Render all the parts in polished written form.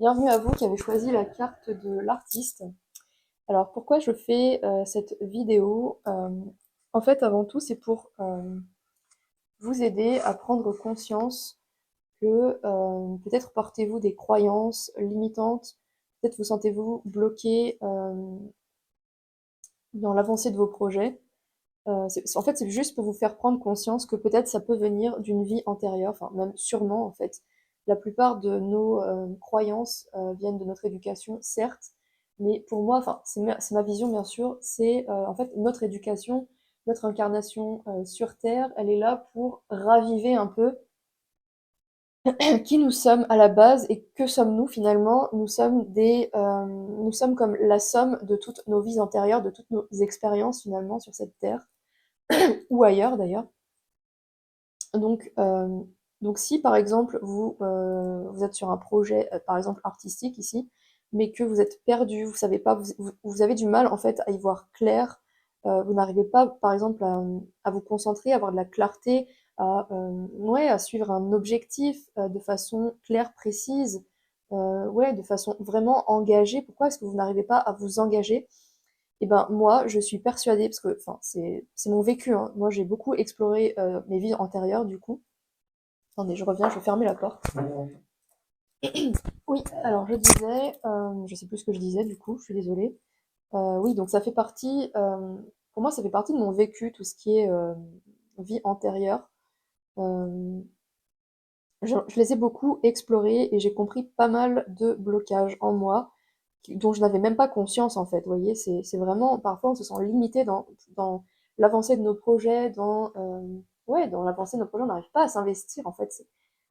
Bienvenue à vous qui avez choisi la carte de l'artiste. Alors pourquoi je fais cette vidéo? En fait, avant tout, c'est pour vous aider à prendre conscience que peut-être portez-vous des croyances limitantes, peut-être vous sentez-vous bloqué dans l'avancée de vos projets. En fait, c'est juste pour vous faire prendre conscience que peut-être ça peut venir d'une vie antérieure, enfin même sûrement en fait. La plupart de nos croyances viennent de notre éducation, certes, mais pour moi, enfin c'est ma vision bien sûr, c'est en fait notre éducation, notre incarnation sur Terre, elle est là pour raviver un peu qui nous sommes à la base et que sommes-nous finalement. Nous sommes comme la somme de toutes nos vies antérieures, de toutes nos expériences finalement sur cette Terre ou ailleurs d'ailleurs. Donc, euh, donc si par exemple vous êtes sur un projet, par exemple artistique ici, mais que vous êtes perdu, vous savez pas, vous avez du mal en fait à y voir clair, vous n'arrivez pas par exemple à vous concentrer, à avoir de la clarté, ouais, à suivre un objectif de façon claire, précise, ouais, de façon vraiment engagée. Pourquoi est-ce que vous n'arrivez pas à vous engager? Et ben moi, je suis persuadée, parce que enfin c'est mon vécu, hein. Moi j'ai beaucoup exploré mes vies antérieures du coup. Attendez, je reviens, je vais fermer la porte. Oui, alors je disais, je sais plus ce que je disais du coup, je suis désolée. Oui, donc ça fait partie, pour moi ça fait partie de mon vécu, tout ce qui est vie antérieure. Euh, je les ai beaucoup explorés et j'ai compris pas mal de blocages en moi dont je n'avais même pas conscience en fait. Vous voyez, c'est vraiment, parfois on se sent limité dans l'avancée de nos projets, ouais, dans l'avancée de nos projets, on n'arrive pas à s'investir en fait.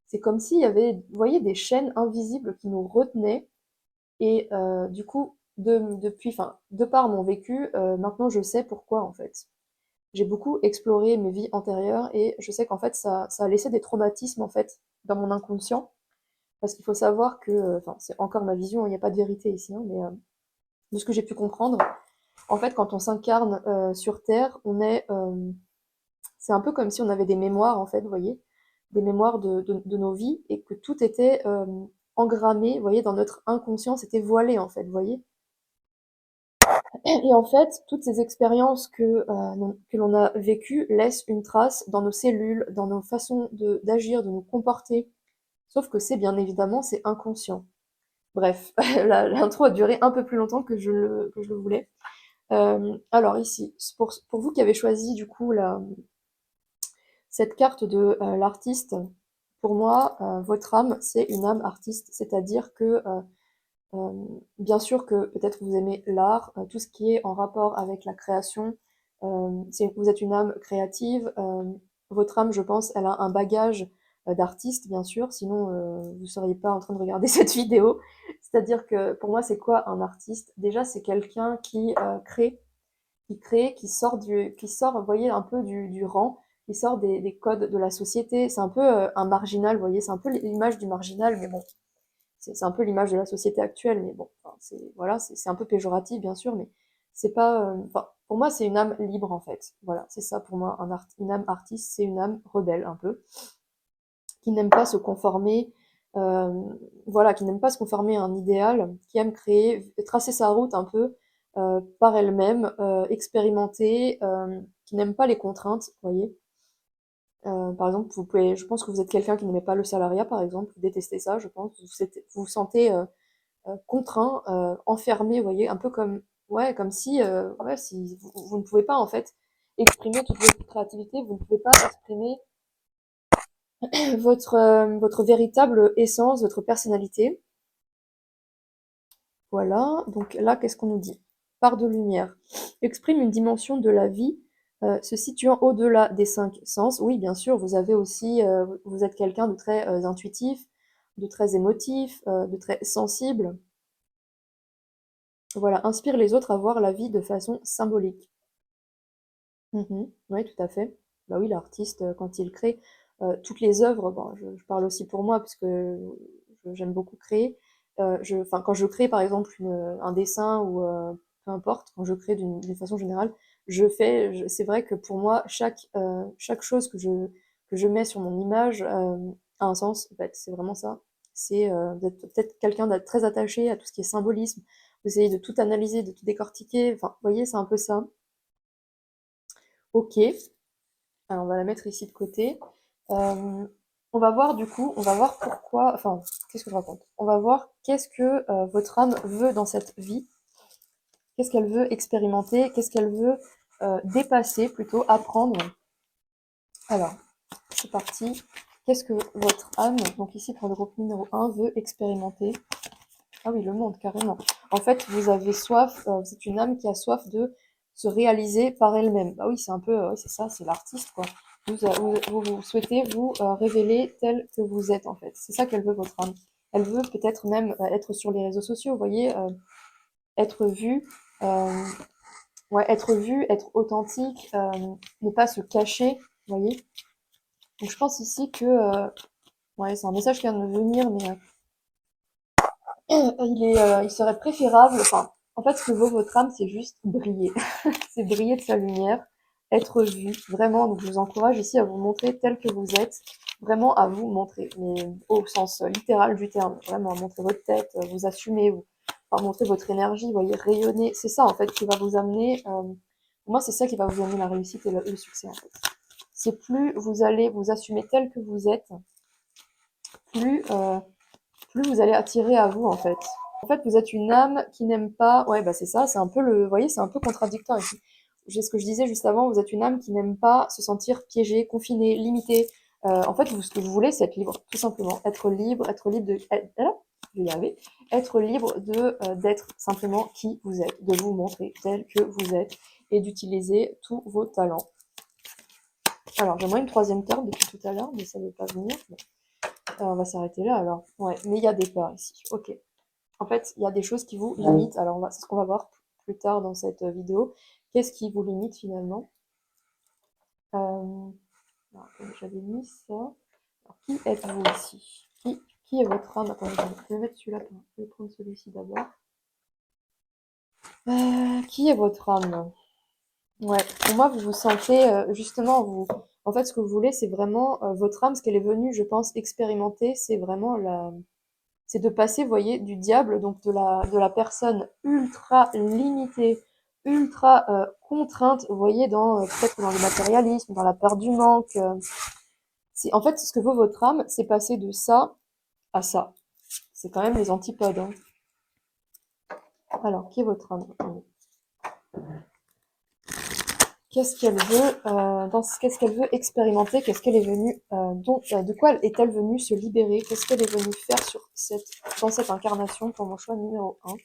C'est comme s'il y avait, vous voyez, des chaînes invisibles qui nous retenaient. Et du coup, enfin, de par mon vécu, maintenant je sais pourquoi en fait. J'ai beaucoup exploré mes vies antérieures et je sais qu'en fait ça a laissé des traumatismes en fait dans mon inconscient. Parce qu'il faut savoir que, enfin, c'est encore ma vision, il n'y a pas de vérité ici, hein, mais de ce que j'ai pu comprendre, en fait, quand on s'incarne sur Terre, c'est un peu comme si on avait des mémoires, en fait, vous voyez, des mémoires de nos vies, et que tout était engrammé, vous voyez, dans notre inconscient, c'était voilé, en fait, vous voyez. Et en fait, toutes ces expériences que l'on a vécues laissent une trace dans nos cellules, dans nos façons d'agir, de nous comporter. Sauf que c'est bien évidemment, c'est inconscient. Bref, l'intro a duré un peu plus longtemps que je le voulais. Alors ici, pour vous qui avez choisi du coup cette carte de l'artiste, pour moi, votre âme, c'est une âme artiste, c'est-à-dire que euh, bien sûr que peut-être vous aimez l'art, tout ce qui est en rapport avec la création, vous êtes une âme créative, votre âme, je pense, elle a un bagage d'artiste, bien sûr, sinon vous ne seriez pas en train de regarder cette vidéo. C'est-à-dire que pour moi, c'est quoi un artiste? Déjà, c'est quelqu'un qui sort, vous voyez, un peu du rang, qui sort des codes de la société. C'est un peu un marginal, vous voyez, c'est un peu l'image du marginal, mais bon, c'est un peu l'image de la société actuelle, mais bon, enfin, voilà, c'est un peu péjoratif, bien sûr, mais c'est pas, enfin, pour moi, c'est une âme libre, en fait. Voilà, c'est ça pour moi, une âme artiste, c'est une âme rebelle, un peu, qui n'aime pas se conformer, euh, voilà, qui n'aime pas se conformer à un idéal, qui aime créer, tracer sa route un peu par elle-même, expérimenter, qui n'aime pas les contraintes, vous voyez. Par exemple, je pense que vous êtes quelqu'un qui n'aimait pas le salariat, par exemple, vous détestez ça, je pense, vous vous sentez contraint, enfermé, vous voyez, un peu comme, ouais, comme si, ouais, si vous ne pouvez pas en fait exprimer toute votre créativité, vous ne pouvez pas exprimer votre véritable essence, votre personnalité. Voilà, donc là, qu'est-ce qu'on nous dit? Part de lumière. Exprime une dimension de la vie se situant au-delà des cinq sens. Oui, bien sûr, vous avez aussi, vous êtes quelqu'un de très intuitif, de très émotif, de très sensible. Voilà, inspire les autres à voir la vie de façon symbolique. Oui, tout à fait. Bah oui, l'artiste, quand il crée toutes les œuvres, bon, je parle aussi pour moi parce que j'aime beaucoup créer. Enfin, quand je crée par exemple un dessin ou peu importe, quand je crée d'une façon générale, c'est vrai que pour moi, chaque chose que je mets sur mon image a un sens. En fait, c'est vraiment ça. vous êtes peut-être quelqu'un d'être très attaché à tout ce qui est symbolisme. Vous essayez de tout analyser, de tout décortiquer. Enfin, vous voyez, c'est un peu ça. Ok. Alors, on va la mettre ici de côté. On va voir du coup, on va voir pourquoi, enfin, qu'est-ce que je raconte? On va voir qu'est-ce que votre âme veut dans cette vie, qu'est-ce qu'elle veut expérimenter, qu'est-ce qu'elle veut dépasser, plutôt apprendre. Alors, c'est parti. Qu'est-ce que votre âme, donc ici pour le groupe numéro 1, veut expérimenter? Ah oui, le monde, carrément. En fait, vous avez soif, vous êtes une âme qui a soif de se réaliser par elle-même. Bah oui, c'est un peu, oui, c'est ça, c'est l'artiste, quoi. Vous souhaitez vous révéler tel que vous êtes, en fait. C'est ça qu'elle veut, votre âme. Elle veut peut-être même être sur les réseaux sociaux, vous voyez, être vue, euh, ouais, être vue, être authentique, ne pas se cacher, vous voyez. Donc je pense ici que, ouais, c'est un message qui vient de me venir, mais il serait préférable, enfin, en fait, ce que vaut votre âme, c'est juste briller. C'est briller de sa lumière, être vu, vraiment. Donc, je vous encourage ici à vous montrer tel que vous êtes, vraiment à vous montrer, mais au sens littéral du terme, vraiment à montrer votre tête, vous assumer, enfin, montrer votre énergie, vous voyez, rayonner. C'est ça, en fait, qui va vous amener, pour moi, c'est ça qui va vous amener la réussite et le succès, en fait. C'est plus vous allez vous assumer tel que vous êtes, plus, plus vous allez attirer à vous, en fait. En fait, vous êtes une âme qui n'aime pas. Ouais, bah c'est ça, c'est un peu vous voyez, c'est un peu contradictoire ici. J'ai ce que je disais juste avant, vous êtes une âme qui n'aime pas se sentir piégée, confinée, limitée. En fait, ce que vous voulez, c'est être libre, tout simplement. Être libre de. Je vais y arriver. Être libre d'être simplement qui vous êtes, de vous montrer tel que vous êtes et d'utiliser tous vos talents. Alors, j'aimerais une troisième carte depuis tout à l'heure, mais ça ne veut pas venir. Bon. On va s'arrêter là alors. Ouais, mais il y a des peurs ici. Ok. En fait, il y a des choses qui vous limitent. Alors, c'est ce qu'on va voir plus tard dans cette vidéo. Qu'est-ce qui vous limite finalement? J'avais mis ça. Alors, qui êtes-vous ici? Qui est votre âme? Attendez, je vais mettre celui-là. Je vais prendre celui-ci d'abord. Qui est votre âme? Ouais, pour moi, vous vous sentez justement, en fait, ce que vous voulez, c'est vraiment votre âme, ce qu'elle est venue, je pense, expérimenter, c'est vraiment c'est de passer, vous voyez, du diable, donc de la personne ultra limitée, ultra contrainte, vous voyez, peut-être dans le matérialisme, dans la peur du manque. En fait, ce que vaut votre âme, c'est passer de ça à ça. C'est quand même les antipodes. Hein. Alors, qui est votre âme? Qu'est-ce qu'elle veut qu'est-ce qu'elle veut expérimenter? Qu'est-ce qu'elle est venue de quoi est-elle venue se libérer? Qu'est-ce qu'elle est venue faire dans cette incarnation pour mon choix numéro 1?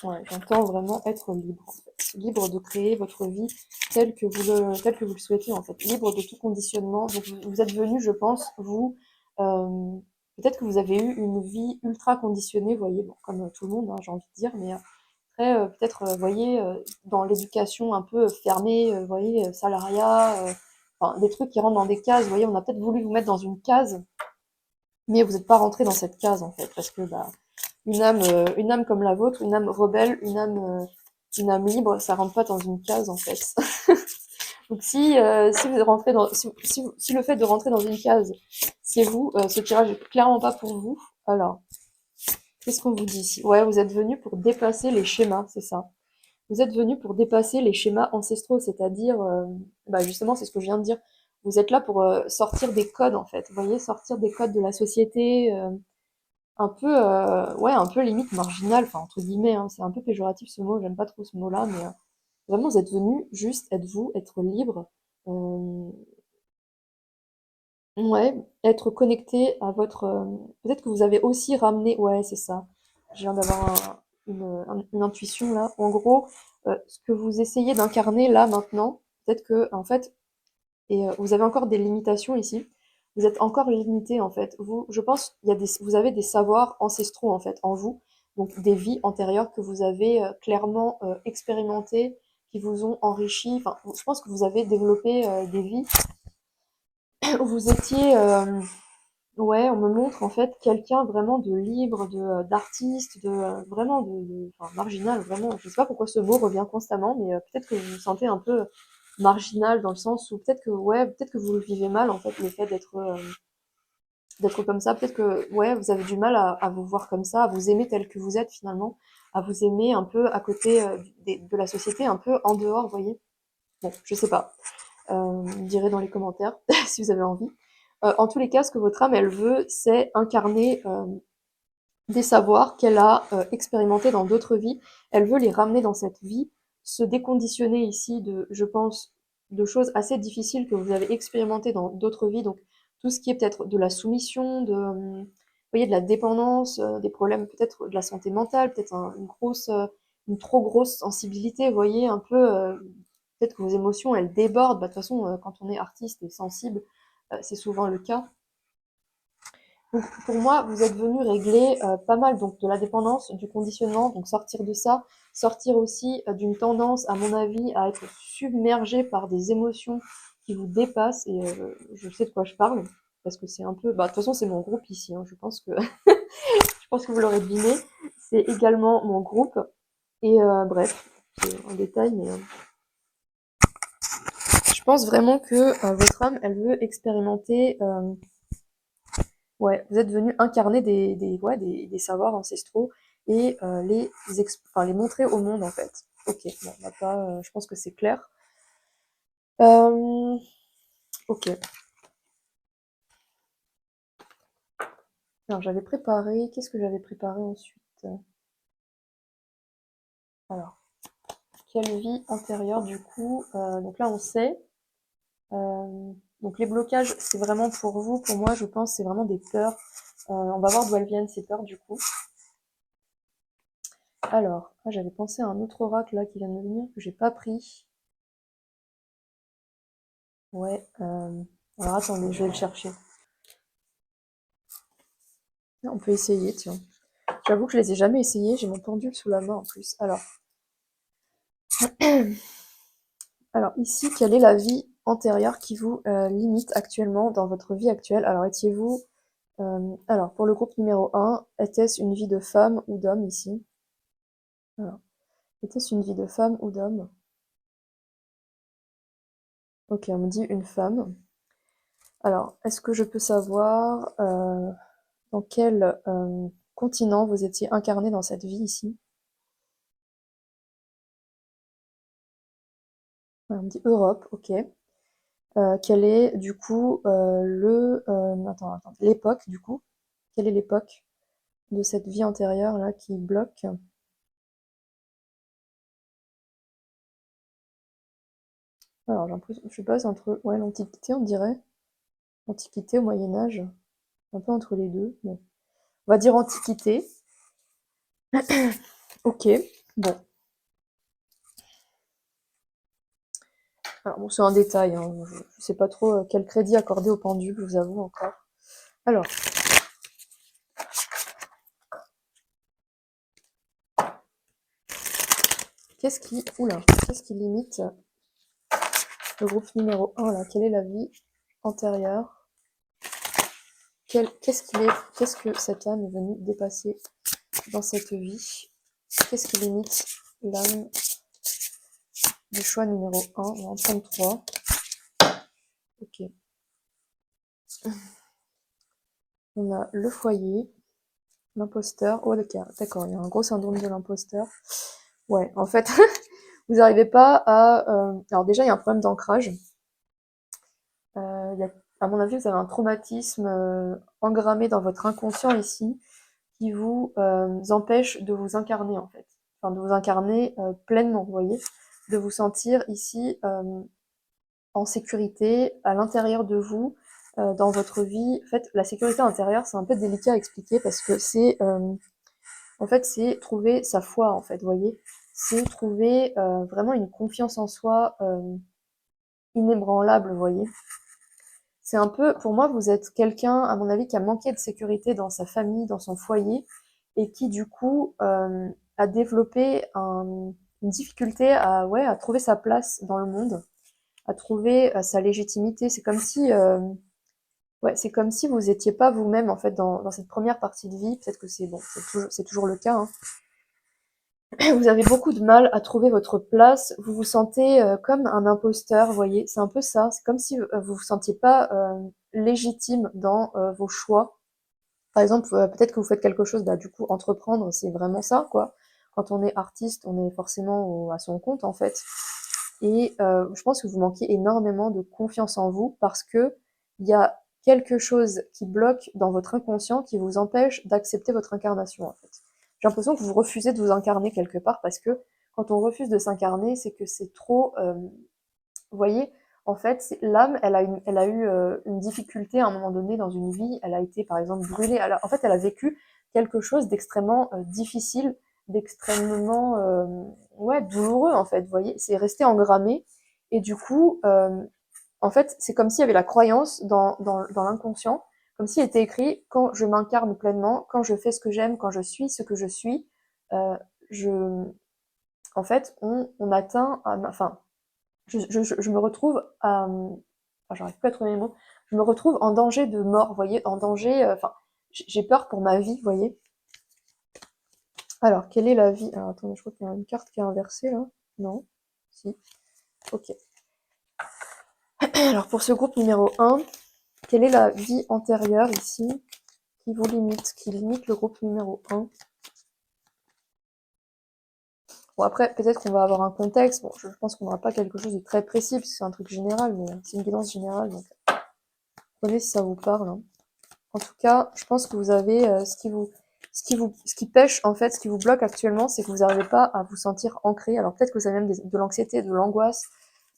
Ouais, j'entends vraiment être libre, en fait. Libre de créer votre vie telle que vous le souhaitez, en fait. Libre de tout conditionnement. Donc, vous êtes venu, je pense, euh, peut-être que vous avez eu une vie ultra conditionnée, vous voyez, bon, comme tout le monde, hein, j'ai envie de dire, mais après, peut-être, vous voyez, dans l'éducation un peu fermée, vous voyez, salariat, enfin, des trucs qui rentrent dans des cases, vous voyez, on a peut-être voulu vous mettre dans une case, mais vous n'êtes pas rentré dans cette case, en fait, parce que, bah, une âme comme la vôtre, une âme rebelle, une âme libre, ça rentre pas dans une case en fait. Donc si vous rentrez si le fait de rentrer dans une case, c'est vous, ce tirage est clairement pas pour vous. Alors, qu'est-ce qu'on vous dit ici? Ouais, vous êtes venu pour dépasser les schémas, c'est ça. Vous êtes venu pour dépasser les schémas ancestraux, c'est-à-dire, bah justement, c'est ce que je viens de dire. Vous êtes là pour sortir des codes en fait. Vous voyez, sortir des codes de la société. Ouais, un peu limite marginal, enfin entre guillemets, hein, c'est un peu péjoratif ce mot, j'aime pas trop ce mot-là, mais vraiment vous êtes venu juste être vous, être libre, euh, ouais, être connecté à votre. Peut-être que vous avez aussi ramené, ouais, c'est ça. Je viens d'avoir une intuition là. En gros, ce que vous essayez d'incarner là maintenant, peut-être que en fait, et vous avez encore des limitations ici. Vous êtes encore limité en fait. Je pense, vous avez des savoirs ancestraux en fait en vous, donc des vies antérieures que vous avez clairement expérimentées, qui vous ont enrichi. Enfin, je pense que vous avez développé des vies où vous étiez, ouais, on me montre en fait quelqu'un vraiment de libre, d'artiste, vraiment enfin, marginal, vraiment. Je sais pas pourquoi ce mot revient constamment, mais peut-être que vous vous sentez un peu marginal dans le sens où peut-être que ouais, peut-être que vous le vivez mal en fait, le fait d'être d'être comme ça. Peut-être que, ouais, vous avez du mal à vous voir comme ça, à vous aimer tel que vous êtes finalement, à vous aimer un peu à côté de la société, un peu en dehors, vous voyez. Bon, je sais pas. Vous me direz dans les commentaires si vous avez envie. En tous les cas, ce que votre âme, elle veut, c'est incarner des savoirs qu'elle a expérimentés dans d'autres vies. Elle veut les ramener dans cette vie, se déconditionner ici de, je pense, de choses assez difficiles que vous avez expérimentées dans d'autres vies. Donc tout ce qui est peut-être de la soumission, de, vous voyez, de la dépendance, des problèmes peut-être de la santé mentale, peut-être une trop grosse sensibilité, vous voyez, un peu, peut-être que vos émotions, elles débordent. Bah, de toute façon, quand on est artiste et sensible, c'est souvent le cas. Donc pour moi, vous êtes venu régler pas mal donc de la dépendance, du conditionnement, donc sortir de ça, sortir aussi d'une tendance, à mon avis, à être submergé par des émotions qui vous dépassent. Et je sais de quoi je parle parce que c'est un peu, bah de toute façon c'est mon groupe ici. Hein, je pense que je pense que vous l'aurez deviné. C'est également mon groupe. Et bref, c'est un détail, mais je pense vraiment que votre âme, elle veut expérimenter. Ouais, vous êtes venu incarner ouais, des savoirs ancestraux et enfin, les montrer au monde en fait. Ok, bon, on va pas, je pense que c'est clair. Ok. Alors j'avais préparé, qu'est-ce que j'avais préparé ensuite? Alors, quelle vie antérieure du coup? Donc là on sait. Donc les blocages, c'est vraiment pour vous, pour moi, je pense, c'est vraiment des peurs. On va voir d'où elles viennent ces peurs du coup. Alors, j'avais pensé à un autre oracle là qui vient de me venir que j'ai pas pris. Ouais. Alors attendez, je vais le chercher. On peut essayer, tiens. J'avoue que je les ai jamais essayés, j'ai mon pendule sous la main en plus. Alors ici, quelle est la vie antérieure qui vous limite actuellement dans votre vie actuelle? Alors étiez-vous... alors pour le groupe numéro 1, était-ce une vie de femme ou d'homme ici? Alors, était-ce une vie de femme ou d'homme? Ok, on me dit une femme. Alors, est-ce que je peux savoir dans quel continent vous étiez incarné dans cette vie ici? On me dit Europe, ok. Quelle est du coup l'époque du coup? Quelle est l'époque de cette vie antérieure là qui bloque? Alors j'ai l'impression, je sais pas, c'est entre ouais l'Antiquité on dirait, Antiquité au Moyen Âge, un peu entre les deux. Bon. On va dire Antiquité. Ok, bon. Alors bon c'est un détail, hein. Je sais pas trop quel crédit accorder au pendule, je vous avoue encore. Alors, qu'est-ce qui limite le groupe numéro 1 là? Quelle est la vie antérieure? Qu'est-ce que cette âme est venue dépasser dans cette vie? Qu'est-ce qui limite l'âme du choix numéro 1? On va en prendre 3. Ok. On a le foyer, l'imposteur. Oh d'accord, il y a un gros syndrome de l'imposteur. Ouais, en fait, vous n'arrivez pas à... Alors déjà, il y a un problème d'ancrage. À mon avis, vous avez un traumatisme engrammé dans votre inconscient ici qui vous empêche de vous incarner en fait. Enfin, de vous incarner pleinement, vous voyez. De vous sentir ici en sécurité à l'intérieur de vous, dans votre vie. En fait, la sécurité intérieure, c'est un peu délicat à expliquer parce que en fait, c'est trouver sa foi, en fait, vous voyez. C'est trouver vraiment une confiance en soi inébranlable, vous voyez. C'est un peu, pour moi, vous êtes quelqu'un, à mon avis, qui a manqué de sécurité dans sa famille, dans son foyer, et qui, du coup, a développé une difficulté ouais, à trouver sa place dans le monde, à trouver sa légitimité. C'est comme si, ouais, c'est comme si vous étiez pas vous-même, en fait, dans cette première partie de vie. Peut-être que c'est bon, c'est toujours le cas, hein. Vous avez beaucoup de mal à trouver votre place. Vous vous sentez comme un imposteur, vous voyez. C'est un peu ça. C'est comme si vous vous sentiez pas légitime dans vos choix. Par exemple, peut-être que vous faites quelque chose, bah, du coup, entreprendre, c'est vraiment ça, quoi. Quand on est artiste, on est forcément à son compte, en fait. Et je pense que vous manquez énormément de confiance en vous parce que il y a quelque chose qui bloque dans votre inconscient qui vous empêche d'accepter votre incarnation, en fait. J'ai l'impression que vous refusez de vous incarner quelque part parce que quand on refuse de s'incarner, c'est que c'est trop, vous voyez, en fait, l'âme, elle a eu une difficulté à un moment donné dans une vie. Elle a été, par exemple, brûlée. En fait, elle a vécu quelque chose d'extrêmement difficile, d'extrêmement, ouais, douloureux, en fait. Vous voyez, c'est resté engrammé. Et du coup, en fait, c'est comme s'il y avait la croyance dans l'inconscient, comme s'il était écrit quand je m'incarne pleinement, quand je fais ce que j'aime, quand je suis ce que je suis, euh, je, en fait, on atteint, enfin, je me retrouve j'arrive plus à trouver mes mots, je me retrouve en danger de mort, vous voyez, en danger, enfin, j'ai peur pour ma vie, vous voyez. Alors, quelle est la vie? Alors, attendez, je crois qu'il y a une carte qui est inversée, là. Non? Si. Ok. Alors, pour ce groupe numéro 1, quelle est la vie antérieure ici qui vous limite, qui limite le groupe numéro 1? Bon, après, peut-être qu'on va avoir un contexte. Bon, je pense qu'on n'aura pas quelque chose de très précis, parce que c'est un truc général, mais c'est une guidance générale, donc prenez si ça vous parle, hein. En tout cas, je pense que vous avez ce qui pêche en fait, ce qui vous bloque actuellement, c'est que vous n'arrivez pas à vous sentir ancré. Alors peut-être que vous avez même de l'anxiété, de l'angoisse,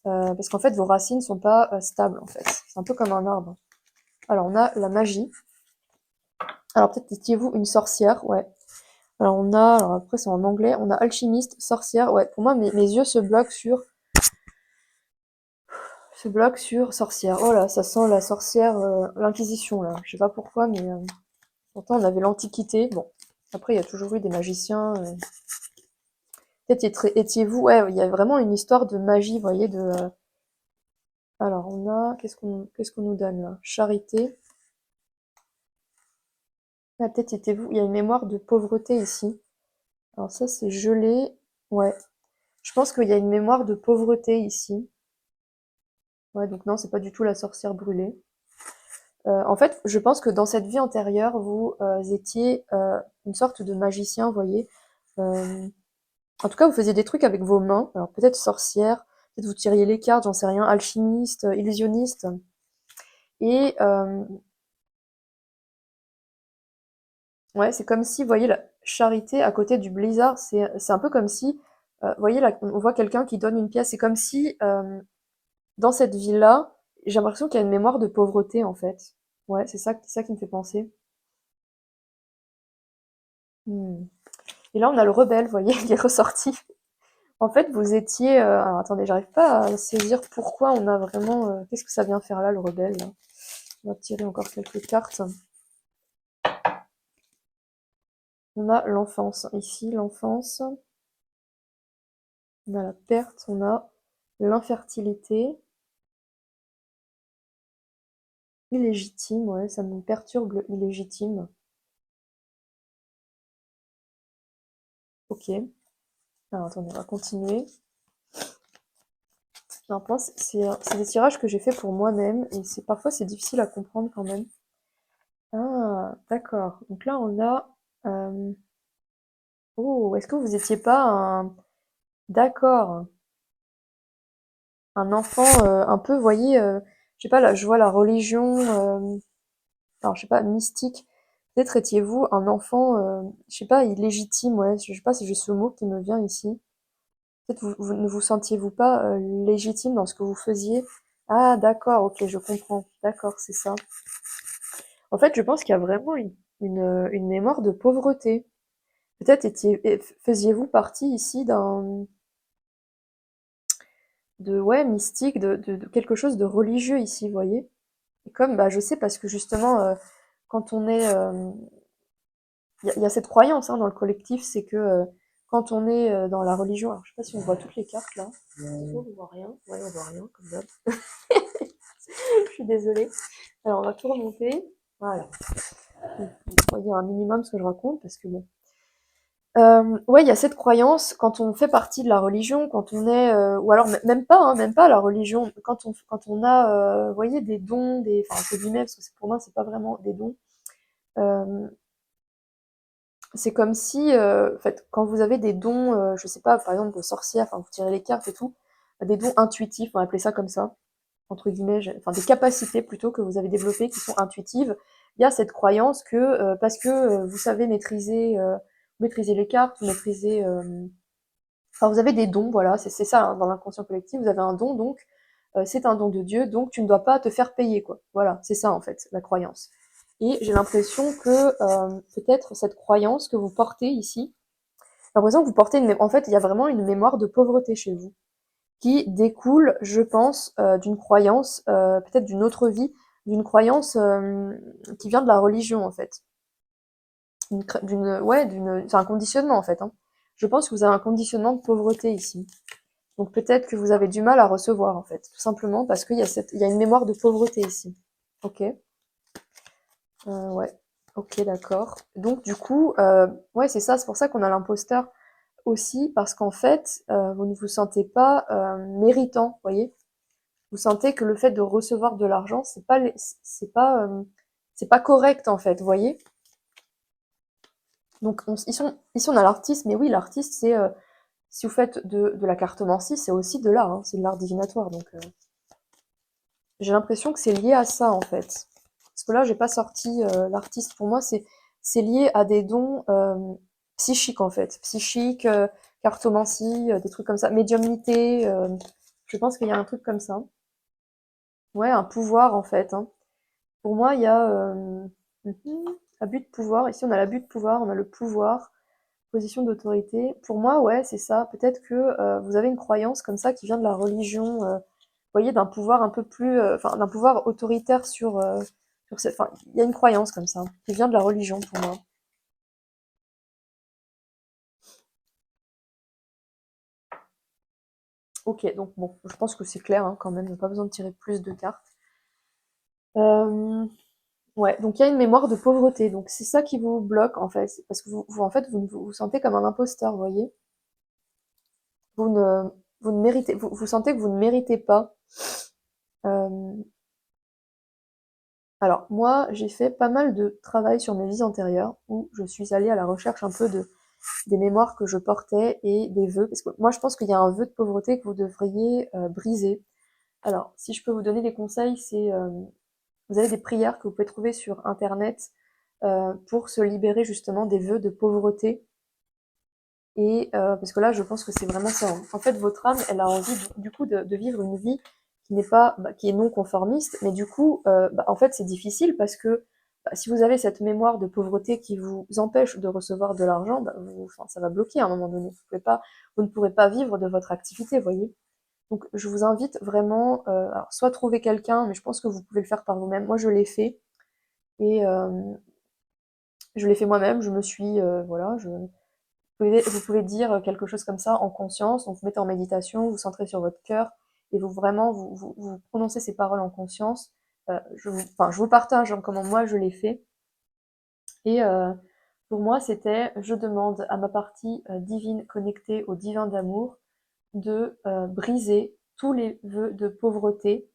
parce qu'en fait vos racines sont pas stables en fait. C'est un peu comme un arbre. Alors on a la magie. Alors peut-être étiez-vous une sorcière, ouais. Alors on a, alors après c'est en anglais, on a alchimiste, sorcière, ouais. Pour moi mes yeux se bloquent sur sorcière. Oh là, ça sent la sorcière, l'inquisition là. Je sais pas pourquoi, mais pourtant, on avait l'Antiquité. Bon, après, il y a toujours eu des magiciens. Peut-être étiez-vous... Ouais, il y a vraiment une histoire de magie, vous voyez, Alors, on a... Qu'est-ce qu'on nous donne, là? Charité. Ah, peut-être étiez-vous... Il y a une mémoire de pauvreté, ici. Alors ça, c'est gelé. Ouais. Je pense qu'il y a une mémoire de pauvreté, ici. Ouais, donc non, c'est pas du tout la sorcière brûlée. En fait, je pense que dans cette vie antérieure, vous étiez une sorte de magicien, vous voyez. Euh, En tout cas, vous faisiez des trucs avec vos mains. Alors peut-être sorcière, peut-être vous tiriez les cartes, j'en sais rien, alchimiste, illusionniste. Et ouais, c'est comme si, vous voyez, la charité à côté du blizzard, c'est un peu comme si, vous voyez, là, on voit quelqu'un qui donne une pièce. C'est comme si, dans cette ville-là, j'ai l'impression qu'il y a une mémoire de pauvreté, en fait. Ouais, c'est ça qui me fait penser. Hmm. Et là, on a le rebelle, vous voyez, qui est ressorti. En fait, vous étiez... alors attendez, j'arrive pas à saisir pourquoi on a vraiment... qu'est-ce que ça vient faire là, le rebelle, là? On va tirer encore quelques cartes. On a l'enfance. Ici, l'enfance. On a la perte. On a l'infertilité. Illégitime, ouais, ça me perturbe le illégitime. Ok. Alors attendez, on va continuer. Non, c'est des tirages que j'ai fait pour moi-même et parfois c'est difficile à comprendre quand même. Ah, d'accord. Donc là on a... euh, Oh, est-ce que vous étiez pas un... D'accord. Un enfant un peu, vous voyez, je sais pas, là je vois la religion... alors je sais pas, mystique. Peut-être étiez-vous un enfant, je sais pas, illégitime, ouais, je sais pas si j'ai ce mot qui me vient ici. Peut-être ne vous sentiez-vous pas légitime dans ce que vous faisiez? Ah d'accord, ok, je comprends. D'accord, c'est ça. En fait, je pense qu'il y a vraiment une mémoire de pauvreté. Peut-être faisiez-vous partie ici ouais, mystique, de quelque chose de religieux ici, vous voyez? Et comme, bah, je sais parce que justement, quand on est, il y a cette croyance hein, dans le collectif, c'est que quand on est dans la religion, alors je sais pas si on voit toutes les cartes là, on voit rien, ouais on voit rien comme d'hab, je suis désolée. Alors on va tout remonter, voilà, vous voyez un minimum ce que je raconte parce que bon, Ouais, il y a cette croyance quand on fait partie de la religion, quand on est, ou alors même pas, hein, même pas la religion, quand on a, vous voyez, des dons, des, enfin entre guillemets, parce que pour moi c'est pas vraiment des dons. euh, c'est comme si, en fait, quand vous avez des dons, je sais pas, par exemple, de sorcière, enfin vous tirez les cartes et tout, des dons intuitifs, on va appeler ça comme ça, entre guillemets, enfin des capacités plutôt que vous avez développées qui sont intuitives. Il y a cette croyance que parce que vous savez maîtriser les cartes, maîtriser enfin, vous avez des dons, voilà, c'est ça, hein, dans l'inconscient collectif, vous avez un don, donc c'est un don de Dieu, donc tu ne dois pas te faire payer, quoi. Voilà, c'est ça en fait, la croyance. Et j'ai l'impression que peut-être cette croyance que vous portez ici, j'ai l'impression que vous portez en fait, il y a vraiment une mémoire de pauvreté chez vous, qui découle, je pense, d'une croyance, peut-être d'une autre vie, d'une croyance qui vient de la religion en fait. Ouais, c'est un conditionnement en fait, hein. Je pense que vous avez un conditionnement de pauvreté ici. Donc peut-être que vous avez du mal à recevoir en fait, tout simplement parce il y a une mémoire de pauvreté ici. Ok, ouais, ok, d'accord. Donc du coup, ouais, c'est ça, c'est pour ça qu'on a l'imposteur aussi, parce qu'en fait, vous ne vous sentez pas méritant, vous voyez. Vous sentez que le fait de recevoir de l'argent, c'est pas correct en fait, vous voyez. Donc ici on a l'artiste, mais oui, l'artiste c'est si vous faites de la cartomancie, c'est aussi de l'art, hein, c'est de l'art divinatoire, donc. J'ai l'impression que c'est lié à ça en fait. Parce que là, j'ai pas sorti l'artiste. Pour moi, c'est lié à des dons psychiques en fait, psychiques, cartomancie, des trucs comme ça, médiumnité. Je pense qu'il y a un truc comme ça. Ouais, un pouvoir en fait, hein. Pour moi, il y a abus de pouvoir. Ici, on a l'abus de pouvoir, on a le pouvoir, position d'autorité. Pour moi, ouais, c'est ça. Peut-être que vous avez une croyance comme ça qui vient de la religion. Vous voyez, d'un pouvoir un peu plus, enfin, d'un pouvoir autoritaire enfin, il y a une croyance comme ça, qui vient de la religion pour moi. Ok, donc bon, je pense que c'est clair hein, quand même, il n'y a pas besoin de tirer plus de cartes. Euh, ouais, donc il y a une mémoire de pauvreté, donc c'est ça qui vous bloque en fait, parce que en fait, vous sentez comme un imposteur, vous voyez. Vous ne, vous ne méritez, vous sentez que vous ne méritez pas. Euh, alors moi, j'ai fait pas mal de travail sur mes vies antérieures, où je suis allée à la recherche un peu des mémoires que je portais et des vœux. Parce que moi, je pense qu'il y a un vœu de pauvreté que vous devriez briser. Alors, si je peux vous donner des conseils, c'est vous avez des prières que vous pouvez trouver sur Internet pour se libérer justement des vœux de pauvreté. Et parce que là, je pense que c'est vraiment ça, hein. En fait, votre âme, elle a envie du coup de vivre une vie qui n'est pas, qui est non conformiste, mais du coup, en fait, c'est difficile parce que si vous avez cette mémoire de pauvreté qui vous empêche de recevoir de l'argent, enfin, ça va bloquer à un moment donné. Vous ne pourrez pas vivre de votre activité, vous voyez. Donc, je vous invite vraiment, alors, soit trouver quelqu'un, mais je pense que vous pouvez le faire par vous-même. Moi, je l'ai fait et je l'ai fait moi-même. Je me suis, voilà, vous pouvez dire quelque chose comme ça en conscience, donc vous mettez en méditation, vous centrez sur votre cœur et vous vraiment vous prononcez ces paroles en conscience. Je vous partage hein, comment moi je l'ai fait. Et pour moi, c'était je demande à ma partie divine connectée au divin d'amour de briser tous les vœux de pauvreté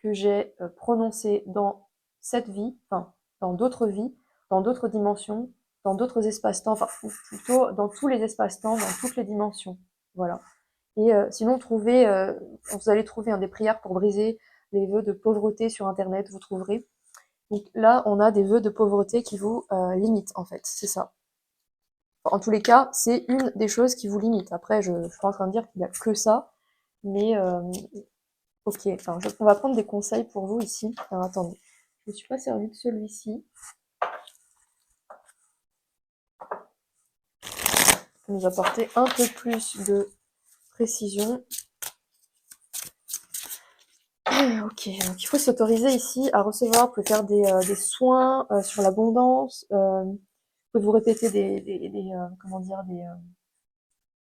que j'ai prononcés dans cette vie, enfin dans d'autres vies, dans d'autres dimensions, dans d'autres espaces-temps, enfin plutôt dans tous les espaces-temps, dans toutes les dimensions. Voilà. Et sinon, vous allez trouver des prières pour briser les vœux de pauvreté sur Internet, vous trouverez. Donc là, on a des vœux de pauvreté qui vous limitent, en fait, c'est ça. En tous les cas, c'est une des choses qui vous limite. Après, je suis pas en train de dire qu'il n'y a que ça, mais ok, enfin, on va prendre des conseils pour vous ici. Alors attendez, je ne me suis pas servi de celui-ci. Pour nous apporter un peu plus de précision. Ok, donc il faut s'autoriser ici à recevoir, vous pouvez faire des soins sur l'abondance, vous pouvez vous répéter comment dire,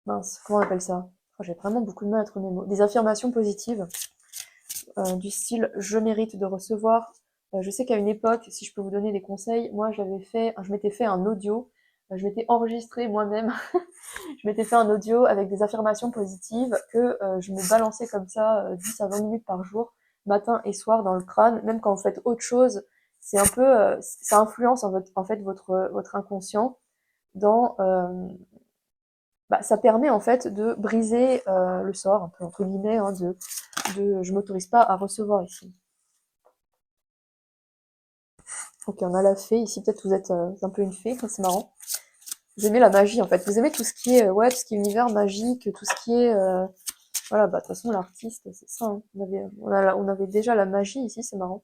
mince, comment on appelle ça? Oh, j'ai vraiment beaucoup de mal à trouver mes mots. Des affirmations positives, du style je mérite de recevoir. Je sais qu'à une époque, si je peux vous donner des conseils, moi je m'étais fait un audio je m'étais enregistrée moi-même, je m'étais fait un audio avec des affirmations positives que je me balançais comme ça 10 à 20 minutes par jour, matin et soir dans le crâne, même quand vous faites autre chose, c'est un peu, ça influence en fait votre inconscient dans, bah, ça permet en fait de briser le sort, un peu entre guillemets, hein, je m'autorise pas à recevoir ici. Ok, on a la fée ici, peut-être vous êtes un peu une fée, c'est marrant. Vous aimez la magie en fait, vous aimez tout ce qui est, ouais, tout ce qui est univers magique, tout ce qui est, voilà, bah de toute façon l'artiste, c'est ça, hein. On avait déjà la magie ici, c'est marrant.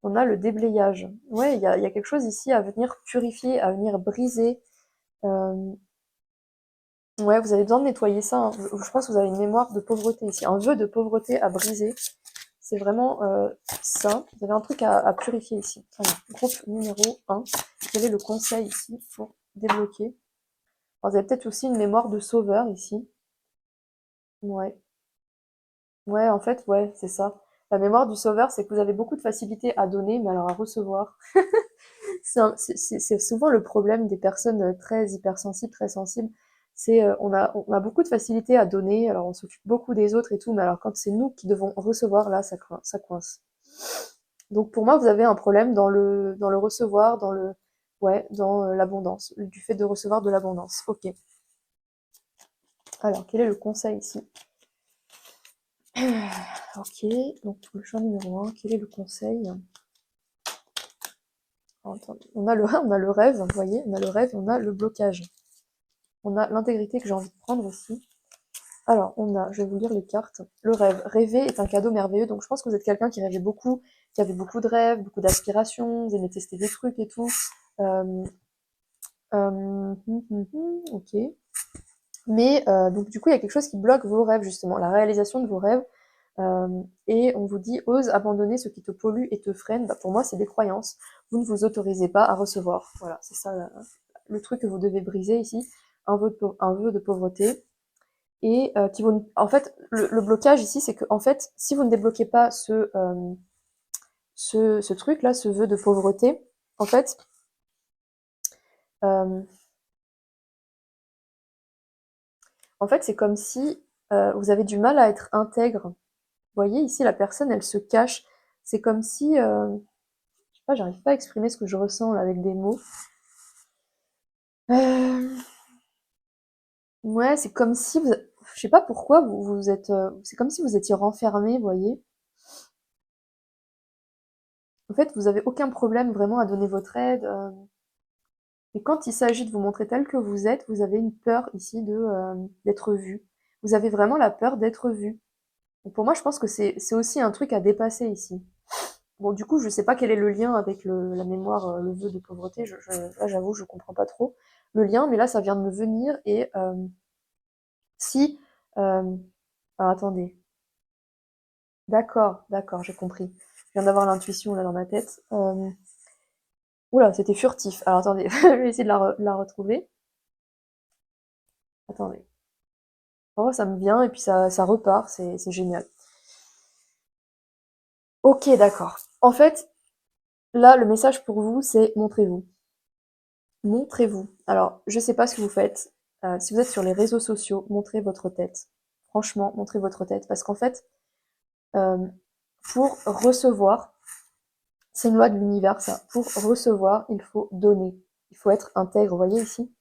On a le déblayage. Ouais, il y a quelque chose ici à venir purifier, à venir briser. Euh, ouais, vous avez besoin de nettoyer ça, hein. Je pense que vous avez une mémoire de pauvreté ici, un vœu de pauvreté à briser. C'est vraiment ça. Vous avez un truc à purifier ici. Alors, groupe numéro 1. Quel est le conseil ici pour débloquer? Alors, vous avez peut-être aussi une mémoire de sauveur ici. Ouais. Ouais, en fait, ouais, c'est ça. La mémoire du sauveur, c'est que vous avez beaucoup de facilité à donner, mais alors à recevoir. C'est souvent le problème des personnes très hypersensibles, très sensibles. C'est on a beaucoup de facilité à donner, alors on s'occupe beaucoup des autres et tout, mais alors quand c'est nous qui devons recevoir, là, ça coince. Donc pour moi, vous avez un problème dans le recevoir, ouais, dans l'abondance, du fait de recevoir de l'abondance. Ok. Alors, quel est le conseil ici? Ok, donc le choix numéro 1, quel est le conseil? Attendez. On a le rêve, vous voyez, on a le rêve, on a le blocage. On a l'intégrité que j'ai envie de prendre aussi. Alors, on a, je vais vous lire les cartes. Le rêve. Rêver est un cadeau merveilleux. Donc, je pense que vous êtes quelqu'un qui rêvait beaucoup, qui avait beaucoup de rêves, beaucoup d'aspirations, vous aimez tester des trucs et tout. Euh, ok. Mais donc du coup, il y a quelque chose qui bloque vos rêves, justement, la réalisation de vos rêves. Et on vous dit, ose abandonner ce qui te pollue et te freine. Bah, pour moi, c'est des croyances. Vous ne vous autorisez pas à recevoir. Voilà, c'est ça le truc que vous devez briser ici. Un vœu de pauvreté. Et qui vont, en fait, le blocage ici, c'est que en fait, si vous ne débloquez pas ce truc-là, ce vœu de pauvreté, en fait, euh, c'est comme si vous avez du mal à être intègre. Vous voyez, ici, la personne, elle se cache. C'est comme si, je sais pas, j'arrive pas à exprimer ce que je ressens là, avec des mots. Euh, ouais, c'est comme si vous, je sais pas pourquoi vous êtes, c'est comme si vous étiez renfermé, vous voyez. En fait, vous avez aucun problème vraiment à donner votre aide. Mais quand il s'agit de vous montrer tel que vous êtes, vous avez une peur ici d'être vu. Vous avez vraiment la peur d'être vu. Donc pour moi, je pense que c'est aussi un truc à dépasser ici. Bon, du coup, je sais pas quel est le lien avec la mémoire, le vœu de pauvreté. Là, j'avoue, je comprends pas trop le lien, mais là, ça vient de me venir. Et si... euh, alors, attendez. D'accord, j'ai compris. Je viens d'avoir l'intuition là dans ma tête. Oula, c'était furtif. Alors, attendez, je vais essayer de la retrouver. Attendez. Oh, ça me vient et puis ça repart, c'est génial. Ok, d'accord. En fait, là, le message pour vous, c'est montrez-vous. Montrez-vous. Alors, je sais pas ce que vous faites. Si vous êtes sur les réseaux sociaux, montrez votre tête. Franchement, montrez votre tête. Parce qu'en fait, euh, pour recevoir, c'est une loi de l'univers, ça. Pour recevoir, il faut donner. Il faut être intègre. Vous voyez ici?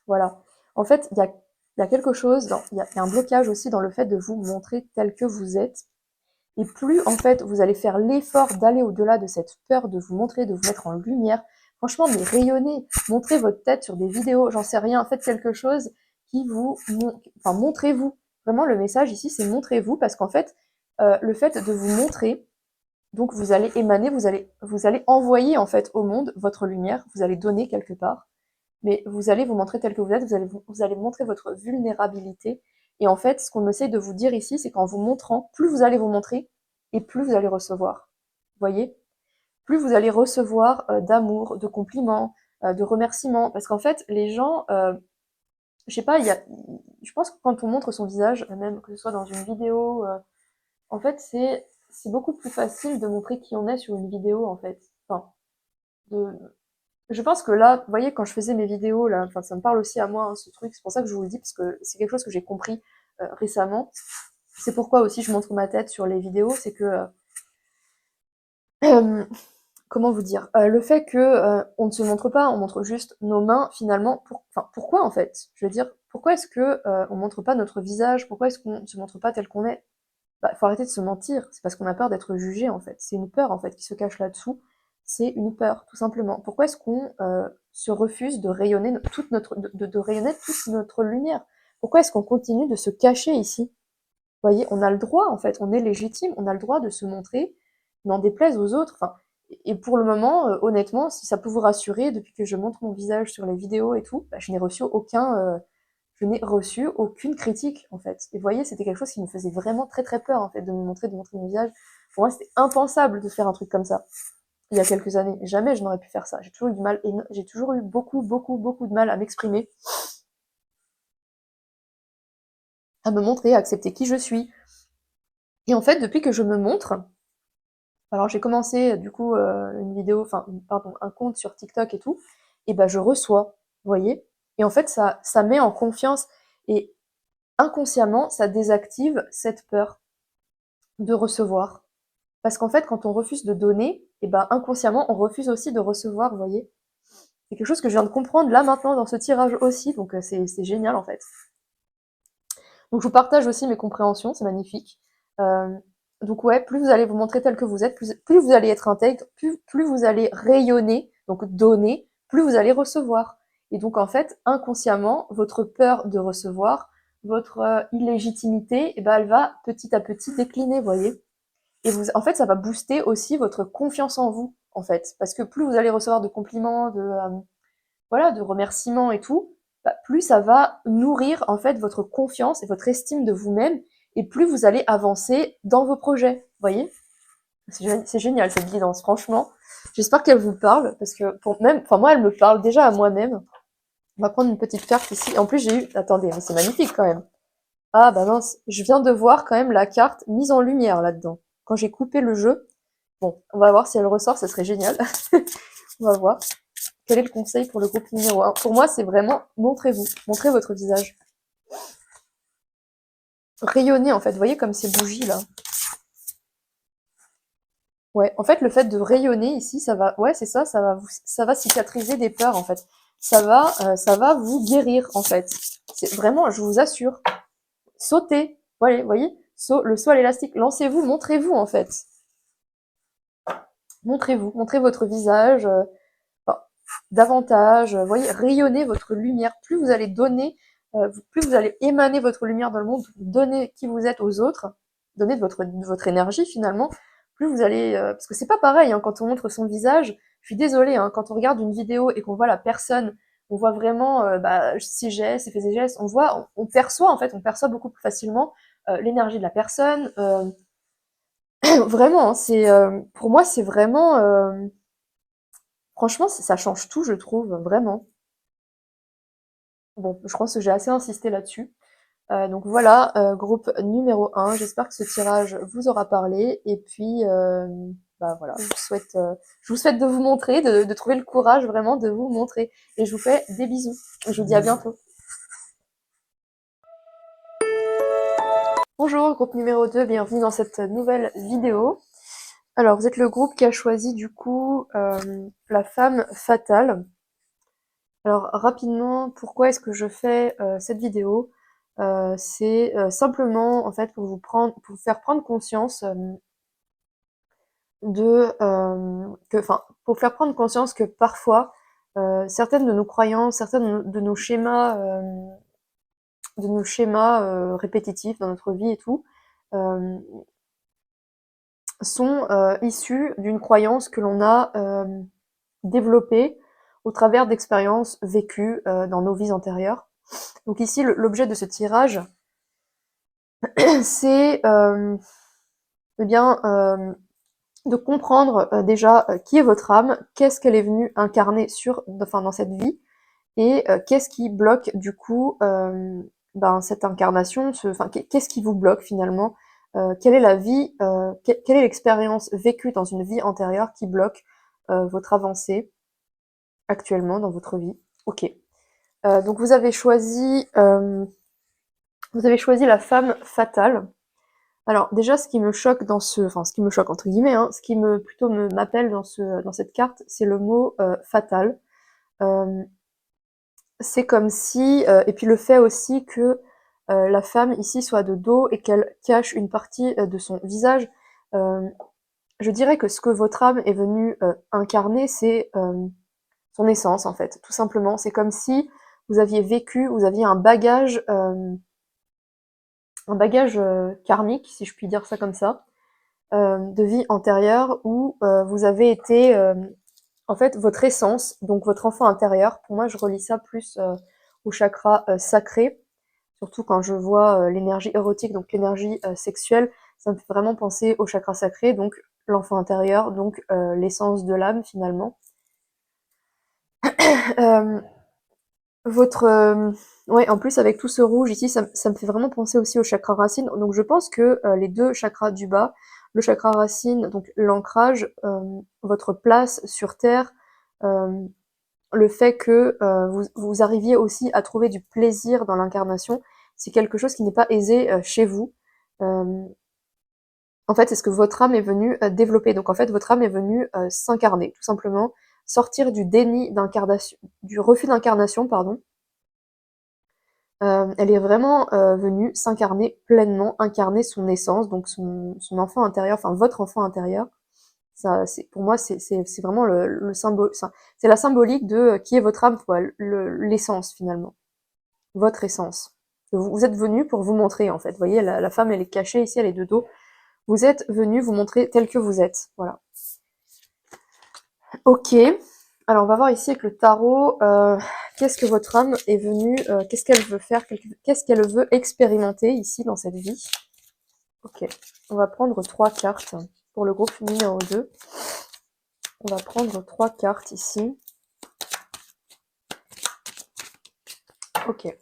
Voilà. En fait, il y a quelque chose, il y a un blocage aussi dans le fait de vous montrer tel que vous êtes. Et plus, en fait, vous allez faire l'effort d'aller au-delà de cette peur de vous montrer, de vous mettre en lumière, franchement, mais rayonnez, montrez votre tête sur des vidéos, j'en sais rien, faites quelque chose qui enfin, montrez-vous. Vraiment, le message ici, c'est montrez-vous, parce qu'en fait, le fait de vous montrer, donc vous allez émaner, vous allez envoyer, en fait, au monde votre lumière, vous allez donner quelque part, mais vous allez vous montrer tel que vous êtes, vous allez montrer votre vulnérabilité. Et en fait, ce qu'on essaie de vous dire ici, c'est qu'en vous montrant, plus vous allez vous montrer, et plus vous allez recevoir. Vous voyez? Plus vous allez recevoir d'amour, de compliments, de remerciements. Parce qu'en fait, les gens, je sais pas, je pense que quand on montre son visage, même que ce soit dans une vidéo, en fait, c'est beaucoup plus facile de montrer qui on est sur une vidéo, en fait. Enfin, de, Je pense que là, vous voyez, quand je faisais mes vidéos, là, enfin, ça me parle aussi à moi, hein, ce truc. C'est pour ça que je vous le dis, parce que c'est quelque chose que j'ai compris récemment. C'est pourquoi aussi je montre ma tête sur les vidéos, c'est que euh, comment vous dire, le fait que on ne se montre pas, on montre juste nos mains finalement. Enfin, pourquoi en fait? Je veux dire, pourquoi est-ce que on montre pas notre visage? Pourquoi est-ce qu'on ne se montre pas tel qu'on est? Bah, faut arrêter de se mentir. C'est parce qu'on a peur d'être jugé en fait. C'est une peur en fait qui se cache là-dessous. C'est une peur, tout simplement. Pourquoi est-ce qu'on se refuse de rayonner toute notre, de rayonner toute notre lumière? Pourquoi est-ce qu'on continue de se cacher ici? Vous voyez, on a le droit, en fait, on est légitime, on a le droit de se montrer, n'en déplaise aux autres. Enfin, et pour le moment, honnêtement, si ça peut vous rassurer, depuis que je montre mon visage sur les vidéos et tout, bah, je n'ai reçu aucune critique, en fait. Et vous voyez, c'était quelque chose qui me faisait vraiment très très peur, en fait, de montrer mon visage. Pour moi, c'était impensable de faire un truc comme ça, il y a quelques années. Jamais je n'aurais pu faire ça. J'ai toujours eu du mal, j'ai toujours eu beaucoup de mal à m'exprimer, à me montrer, à accepter qui je suis. Et en fait, depuis que je me montre, alors j'ai commencé du coup une vidéo, enfin pardon, un compte sur TikTok et tout, et ben je reçois, vous voyez. Et en fait ça met en confiance et inconsciemment ça désactive cette peur de recevoir. Parce qu'en fait quand on refuse de donner, et ben inconsciemment on refuse aussi de recevoir, vous voyez. C'est quelque chose que je viens de comprendre là maintenant dans ce tirage aussi, donc c'est génial en fait. Donc je vous partage aussi mes compréhensions, c'est magnifique. Euh, donc ouais, plus vous allez vous montrer tel que vous êtes, plus vous allez être intègre, plus vous allez rayonner, donc donner, plus vous allez recevoir. Et donc en fait, inconsciemment, votre peur de recevoir, votre illégitimité, eh ben, elle va petit à petit décliner, vous voyez. Et vous, en fait, ça va booster aussi votre confiance en vous, en fait. Parce que plus vous allez recevoir de compliments, voilà, de remerciements et tout, bah, plus ça va nourrir en fait votre confiance et votre estime de vous-même, et plus vous allez avancer dans vos projets. Vous voyez, c'est génial cette guidance, franchement. J'espère qu'elle vous parle, parce que pour même, enfin moi elle me parle déjà à moi-même. On va prendre une petite carte ici. Et en plus j'ai eu, attendez, mais c'est magnifique quand même. Ah bah mince, je viens de voir quand même la carte mise en lumière là-dedans. Quand j'ai coupé le jeu, bon, on va voir si elle ressort, ça serait génial. On va voir. Quel est le conseil pour le groupe numéro 1? Pour moi, c'est vraiment montrez-vous, montrez votre visage. Rayonnez en fait, vous voyez comme ces bougies là. Ouais, en fait, le fait de rayonner ici, ça va, ouais, c'est ça, ça va cicatriser des peurs en fait. Ça va vous guérir en fait. C'est vraiment, je vous assure. Sautez, voilà, vous voyez, le saut à l'élastique. Lancez-vous, montrez-vous en fait. Montrez-vous, montrez votre visage. Enfin, davantage, vous voyez, rayonnez votre lumière. Plus vous allez donner, plus vous allez émaner votre lumière dans le monde, donner qui vous êtes aux autres, donner de votre énergie finalement, plus vous allez... parce que c'est pas pareil hein, quand on montre son visage, je suis désolée, hein, quand on regarde une vidéo et qu'on voit la personne, on voit vraiment bah, ses gestes, ses faits et gestes, on perçoit en fait, on perçoit beaucoup plus facilement l'énergie de la personne. Vraiment, hein, pour moi c'est vraiment... franchement, ça change tout, je trouve, vraiment. Bon, je pense que j'ai assez insisté là-dessus. Donc voilà, groupe numéro 1. J'espère que ce tirage vous aura parlé. Et puis, bah voilà, je vous souhaite de vous montrer, de trouver le courage vraiment de vous montrer. Et je vous fais des bisous. Je vous dis à bientôt. Bonjour, groupe numéro 2, bienvenue dans cette nouvelle vidéo. Alors, vous êtes le groupe qui a choisi du coup la femme fatale. Alors rapidement, pourquoi est-ce que je fais cette vidéo? C'est simplement en fait pour vous faire prendre conscience pour faire prendre conscience que parfois certaines de nos croyances, certaines de nos schémas répétitifs dans notre vie et tout, euh, sont issus d'une croyance que l'on a développée au travers d'expériences vécues dans nos vies antérieures. Donc ici, l'objet de ce tirage, c'est eh bien de comprendre déjà qui est votre âme, qu'est-ce qu'elle est venue incarner dans cette vie, et qu'est-ce qui bloque du coup cette incarnation, qu'est-ce qui vous bloque finalement, quelle est la vie, quelle est l'expérience vécue dans une vie antérieure qui bloque votre avancée. actuellement dans votre vie. Ok. Donc vous avez choisi la femme fatale. Alors déjà, ce qui me choque enfin ce qui me choque entre guillemets, hein, ce qui m'appelle dans cette carte, c'est le mot fatal. Euh, c'est comme si, et puis le fait aussi que la femme ici soit de dos et qu'elle cache une partie de son visage. Euh, je dirais que ce que votre âme est venue incarner, c'est son essence en fait, tout simplement. C'est comme si vous aviez vécu, vous aviez un bagage karmique, si je puis dire ça comme ça, de vie antérieure où vous avez été, en fait, votre essence, donc votre enfant intérieur. Pour moi, je relie ça plus au chakra sacré, surtout quand je vois l'énergie érotique, donc l'énergie sexuelle, ça me fait vraiment penser au chakra sacré, donc l'enfant intérieur, donc l'essence de l'âme finalement. Euh, Votre, ouais, en plus avec tout ce rouge ici, ça me fait vraiment penser aussi au chakra racine. Donc je pense que les deux chakras du bas, le chakra racine, donc l'ancrage, votre place sur Terre, euh, le fait que vous arriviez aussi à trouver du plaisir dans l'incarnation, c'est quelque chose qui n'est pas aisé chez vous. Euh, En fait, c'est ce que votre âme est venue développer. Donc en fait, votre âme est venue s'incarner, tout simplement, sortir du déni d'incarnation, du refus d'incarnation, pardon. Elle est vraiment venue s'incarner pleinement, incarner son essence, donc son enfant intérieur, enfin votre enfant intérieur. Ça, pour moi, c'est vraiment le symbole, c'est la symbolique de qui est votre âme, quoi, l'essence finalement, votre essence. Vous êtes venu pour vous montrer en fait. Vous voyez, la femme, elle est cachée ici, elle est de dos. Vous êtes venu vous montrer tel que vous êtes. Voilà. Ok. Alors on va voir ici avec le tarot, qu'est-ce que votre âme est venue, qu'est-ce qu'elle veut faire, qu'est-ce qu'elle veut expérimenter ici dans cette vie. Ok, on va prendre 3 cartes pour le groupe numéro 2. On va prendre 3 cartes ici. Ok,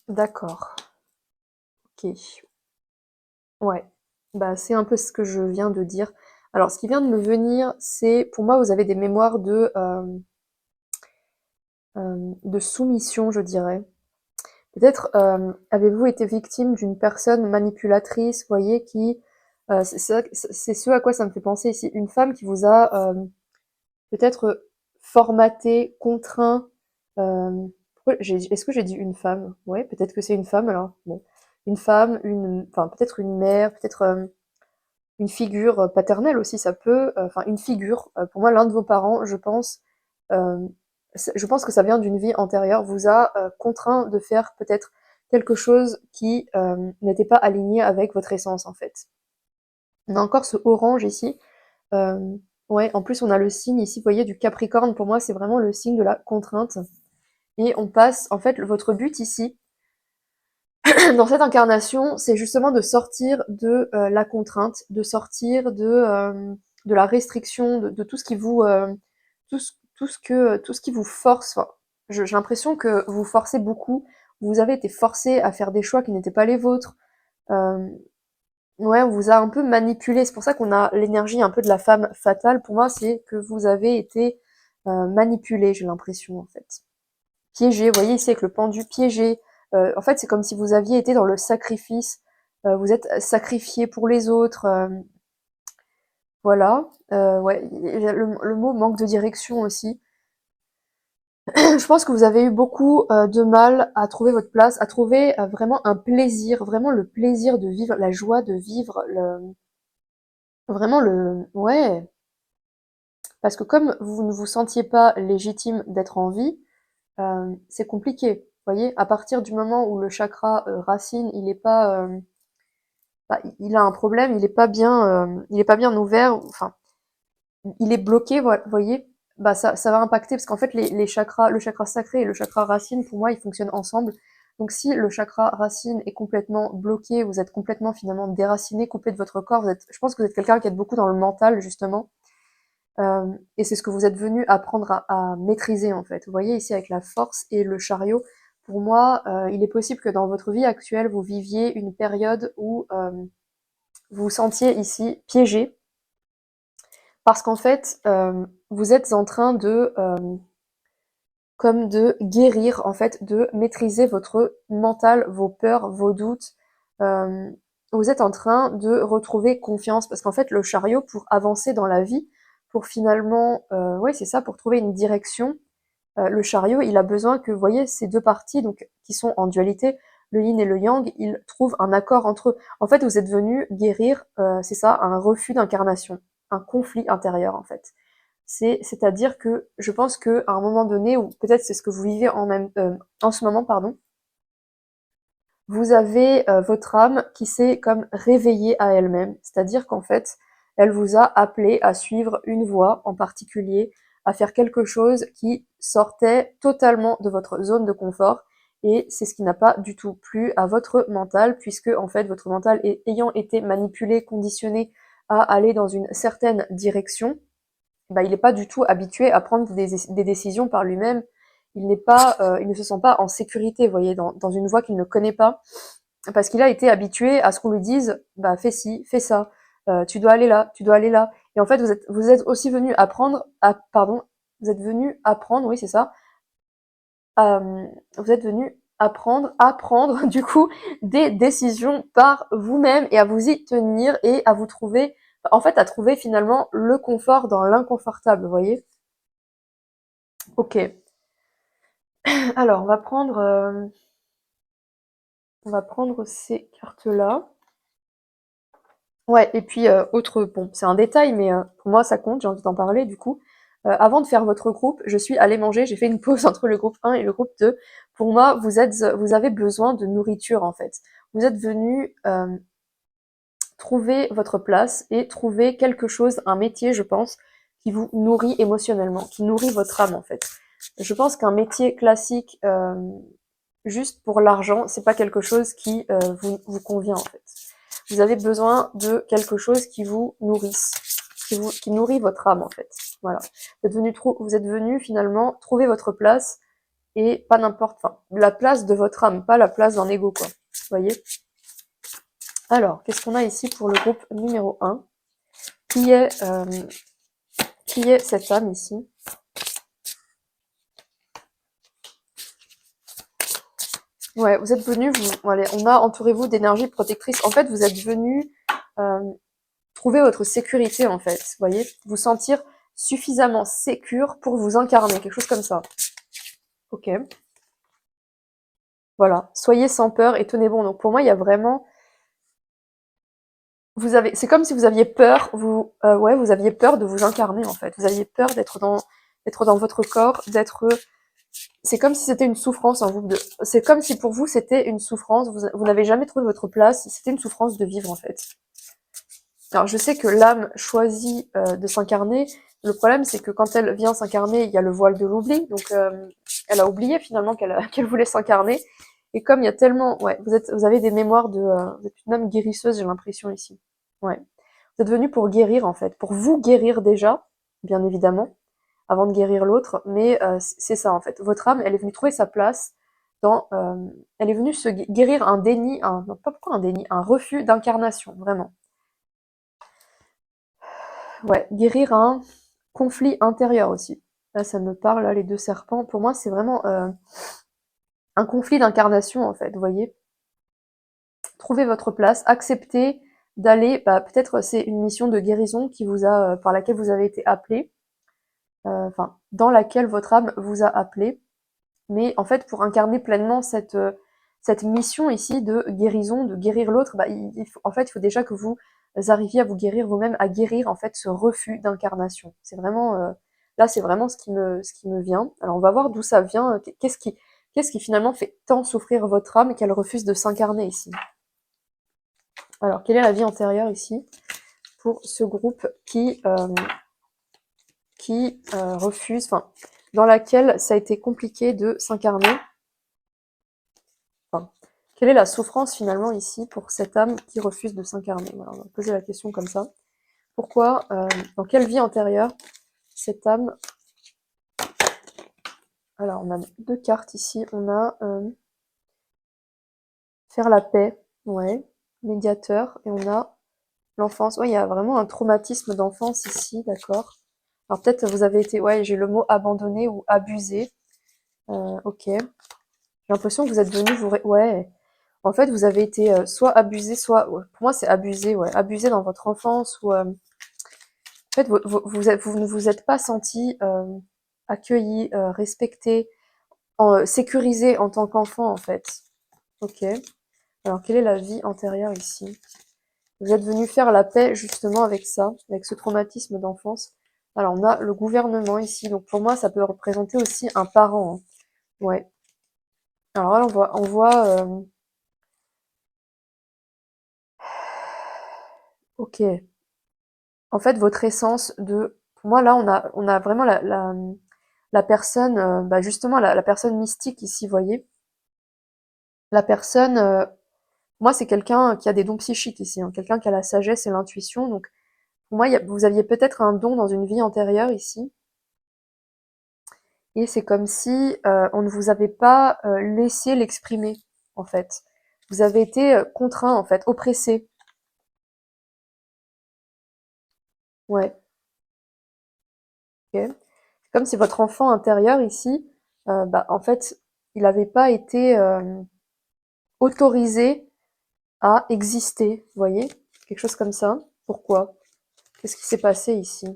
d'accord. Ok, ouais. Bah c'est un peu ce que je viens de dire. Alors ce qui vient de me venir, c'est pour moi vous avez des mémoires de soumission, je dirais. Peut-être avez-vous été victime d'une personne manipulatrice, vous voyez, qui c'est ce à quoi ça me fait penser ici, une femme qui vous a peut-être formaté, contraint. Est-ce que j'ai dit une femme? Ouais, peut-être que c'est une femme alors. Bon, une femme, enfin peut-être une mère, peut-être une figure paternelle aussi, ça peut, enfin une figure. Pour moi, l'un de vos parents, euh, je pense que ça vient d'une vie antérieure, vous a contraint de faire peut-être quelque chose qui n'était pas aligné avec votre essence en fait. On a encore ce orange ici. Euh, ouais, en plus on a le signe ici, vous voyez, du Capricorne. Pour moi, c'est vraiment le signe de la contrainte. Et on passe, en fait, votre but ici, dans cette incarnation, c'est justement de sortir de la contrainte, de sortir de la restriction, de tout ce qui vous, tout ce qui vous force. Enfin, j'ai l'impression que vous forcez beaucoup. Vous avez été forcé à faire des choix qui n'étaient pas les vôtres. Euh, ouais, on vous a un peu manipulé. C'est pour ça qu'on a l'énergie un peu de la femme fatale. Pour moi, c'est que vous avez été manipulé, j'ai l'impression, en fait. Piégé, vous voyez ici avec le pendu piégé. En fait, c'est comme si vous aviez été dans le sacrifice. Vous êtes sacrifié pour les autres. Voilà. Ouais, le mot manque de direction aussi. Je pense que vous avez eu beaucoup de mal à trouver votre place, à trouver vraiment un plaisir, vraiment le plaisir de vivre, la joie de vivre, vraiment ouais. Parce que comme vous ne vous sentiez pas légitime d'être en vie, c'est compliqué. Vous voyez, à partir du moment où le chakra racine, il est pas, bah, il a un problème, il est pas bien ouvert, enfin, il est bloqué, vous voyez, bah ça va impacter parce qu'en fait les chakras, le chakra sacré et le chakra racine, pour moi, ils fonctionnent ensemble. Donc si le chakra racine est complètement bloqué, vous êtes complètement finalement déraciné, coupé de votre corps, je pense que vous êtes quelqu'un qui est beaucoup dans le mental justement. Et c'est ce que vous êtes venu apprendre à maîtriser en fait. Vous voyez ici avec la force et le chariot, pour moi, il est possible que dans votre vie actuelle, vous viviez une période où vous vous sentiez ici piégé, Parce qu'en fait, vous êtes en train de, comme de guérir, en fait, de maîtriser votre mental, vos peurs, vos doutes. Euh, Vous êtes en train de retrouver confiance parce qu'en fait, le chariot, pour avancer dans la vie, pour finalement, ouais, c'est ça, pour trouver une direction, le chariot, il a besoin que, vous voyez, ces deux parties, donc, qui sont en dualité, le yin et le yang, ils trouvent un accord entre eux. En fait, vous êtes venu guérir, c'est ça, un refus d'incarnation, un conflit intérieur, en fait. C'est-à-dire que je pense que à un moment donné, ou peut-être c'est ce que vous vivez en ce moment, pardon, vous avez votre âme qui s'est comme réveillée à elle-même. C'est-à-dire qu'en fait, elle vous a appelé à suivre une voie en particulier, à faire quelque chose qui sortait totalement de votre zone de confort. Et c'est ce qui n'a pas du tout plu à votre mental, puisque en fait, votre mental ayant été manipulé, conditionné à aller dans une certaine direction, bah, il n'est pas du tout habitué à prendre des décisions par lui-même. Il n'est pas, il ne se sent pas en sécurité, vous voyez, dans une voie qu'il ne connaît pas, parce qu'il a été habitué à ce qu'on lui dise, bah fais ci, fais ça, tu dois aller là, tu dois aller là. Et en fait, vous êtes aussi venu apprendre, pardon, vous êtes venu apprendre, oui c'est ça, vous êtes venu apprendre à prendre du coup des décisions par vous-même et à vous y tenir et à vous trouver, en fait, à trouver finalement le confort dans l'inconfortable, vous voyez. Ok. Alors, on va prendre ces cartes-là. Ouais, et puis bon, c'est un détail, mais pour moi ça compte, j'ai envie d'en parler du coup. Avant de faire votre groupe, je suis allée manger, j'ai fait une pause entre le groupe 1 et le groupe 2. Pour moi, vous avez besoin de nourriture en fait. Vous êtes venu trouver votre place et trouver quelque chose, un métier, je pense, qui vous nourrit émotionnellement, qui nourrit votre âme en fait. Je pense qu'un métier classique, juste pour l'argent, c'est pas quelque chose qui vous convient en fait. Vous avez besoin de quelque chose qui vous nourrisse, qui nourrit votre âme en fait. Voilà. Vous êtes venu finalement trouver votre place et pas n'importe, enfin, la place de votre âme, pas la place d'un ego quoi. Vous voyez. Alors, qu'est-ce qu'on a ici pour le groupe numéro 1 qui est, euh, qui est cette âme ici? Ouais, vous êtes venu, allez, entourez-vous d'énergie protectrice. En fait, vous êtes venu euh, trouver votre sécurité, en fait. Vous voyez, vous sentir suffisamment sécure pour vous incarner, quelque chose comme ça. Ok. Voilà. Soyez sans peur et tenez bon. Donc pour moi, il y a vraiment, c'est comme si vous aviez peur, ouais, vous aviez peur de vous incarner en fait. Vous aviez peur d'être dans votre corps, c'est comme si c'était une souffrance en vous. C'est comme si pour vous c'était une souffrance. Vous n'avez jamais trouvé votre place. C'était une souffrance de vivre en fait. Alors je sais que l'âme choisit de s'incarner. Le problème c'est que quand elle vient s'incarner, il y a le voile de l'oubli. Donc elle a oublié finalement qu'elle voulait s'incarner. Et comme il y a tellement, ouais, vous avez des mémoires vous êtes une âme guérisseuse, j'ai l'impression ici. Ouais. Vous êtes venu pour guérir en fait, pour vous guérir déjà, bien évidemment, avant de guérir l'autre. Mais c'est ça en fait. Votre âme, elle est venue trouver sa place elle est venue se guérir un déni, non pas pourquoi un déni, un refus d'incarnation, vraiment. Ouais, guérir un conflit intérieur aussi. Là, ça me parle, là, les deux serpents. Pour moi, c'est vraiment un conflit d'incarnation, en fait, vous voyez. Trouvez votre place, acceptez d'aller, peut-être c'est une mission de guérison par laquelle vous avez été appelé, enfin, dans laquelle votre âme vous a appelé. Mais en fait, pour incarner pleinement cette mission ici de guérison, de guérir l'autre, en fait, il faut déjà que vous arriviez à vous guérir vous-même, à guérir en fait ce refus d'incarnation. C'est vraiment là, c'est vraiment ce qui me vient. Alors, on va voir d'où ça vient. Qu'est-ce qui finalement fait tant souffrir votre âme qu'elle refuse de s'incarner ici? Alors, quelle est la vie antérieure ici pour ce groupe qui refuse, enfin, dans laquelle ça a été compliqué de s'incarner? Enfin, quelle est la souffrance finalement ici pour cette âme qui refuse de s'incarner? Voilà, on va poser la question comme ça. Pourquoi, dans quelle vie antérieure, cette âme... Alors, on a deux cartes ici. On a faire la paix, ouais, médiateur, et on a L'enfance, ouais, il y a vraiment un traumatisme d'enfance ici, d'accord. Alors peut-être vous avez été, ouais, j'ai le mot abandonné ou abusé. Ok. J'ai l'impression que vous êtes venu ouais. En fait, vous avez été soit abusé, soit, ouais, pour moi c'est abusé, ouais, abusé dans votre enfance ou en fait vous ne vous êtes pas senti accueilli, respecté, sécurisé en tant qu'enfant en fait. Ok. Alors quelle est la vie antérieure ici? Vous êtes venu faire la paix justement avec ça, avec ce traumatisme d'enfance. Alors on a le gouvernement ici, donc pour moi ça peut représenter aussi un parent, hein. Ouais. Alors là on voit ok. En fait votre essence de, pour moi là on a vraiment la personne, bah justement la personne mystique ici, voyez. La personne, moi c'est quelqu'un qui a des dons psychiques ici, hein, quelqu'un qui a la sagesse et l'intuition. Donc pour moi vous aviez peut-être un don dans une vie antérieure ici. Et c'est comme si on ne vous avait pas laissé l'exprimer, en fait. Vous avez été contraint, en fait, oppressé. Ouais, ok. C'est comme si votre enfant intérieur ici, bah, en fait, il n'avait pas été autorisé à exister, vous voyez? Quelque chose comme ça. Pourquoi? Qu'est-ce qui s'est passé ici?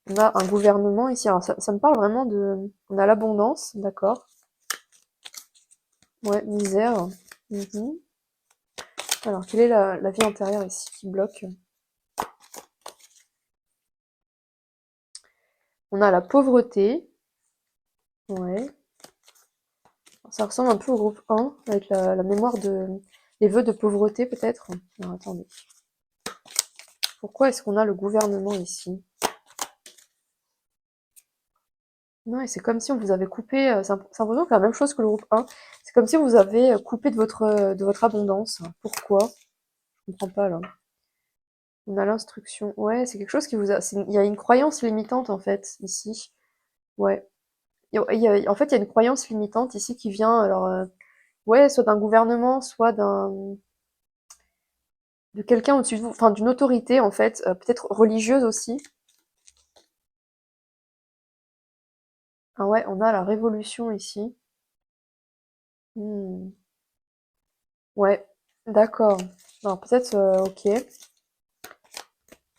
On a un gouvernement ici. Alors ça me parle vraiment de... On a l'abondance, d'accord. Ouais, misère. Mhm. Alors, quelle est la vie antérieure ici qui bloque? On a la pauvreté. Ouais. Ça ressemble un peu au groupe 1, avec la mémoire de... les vœux de pauvreté, peut-être. Alors, attendez. Pourquoi est-ce qu'on a le gouvernement ici? Non, et c'est comme si on vous avait coupé... c'est un peu la même chose que le groupe 1. C'est comme si on vous avez coupé de votre abondance. Pourquoi? Je comprends pas, là. On a l'instruction. Ouais, c'est quelque chose qui vous a... Il y a une croyance limitante, en fait, ici. Ouais. En fait, il y a une croyance limitante ici qui vient, alors... ouais, soit d'un gouvernement, soit de quelqu'un au-dessus de vous, enfin d'une autorité en fait, peut-être religieuse aussi. Ah ouais, on a la révolution ici. Hmm. Ouais, d'accord. Alors peut-être, ok.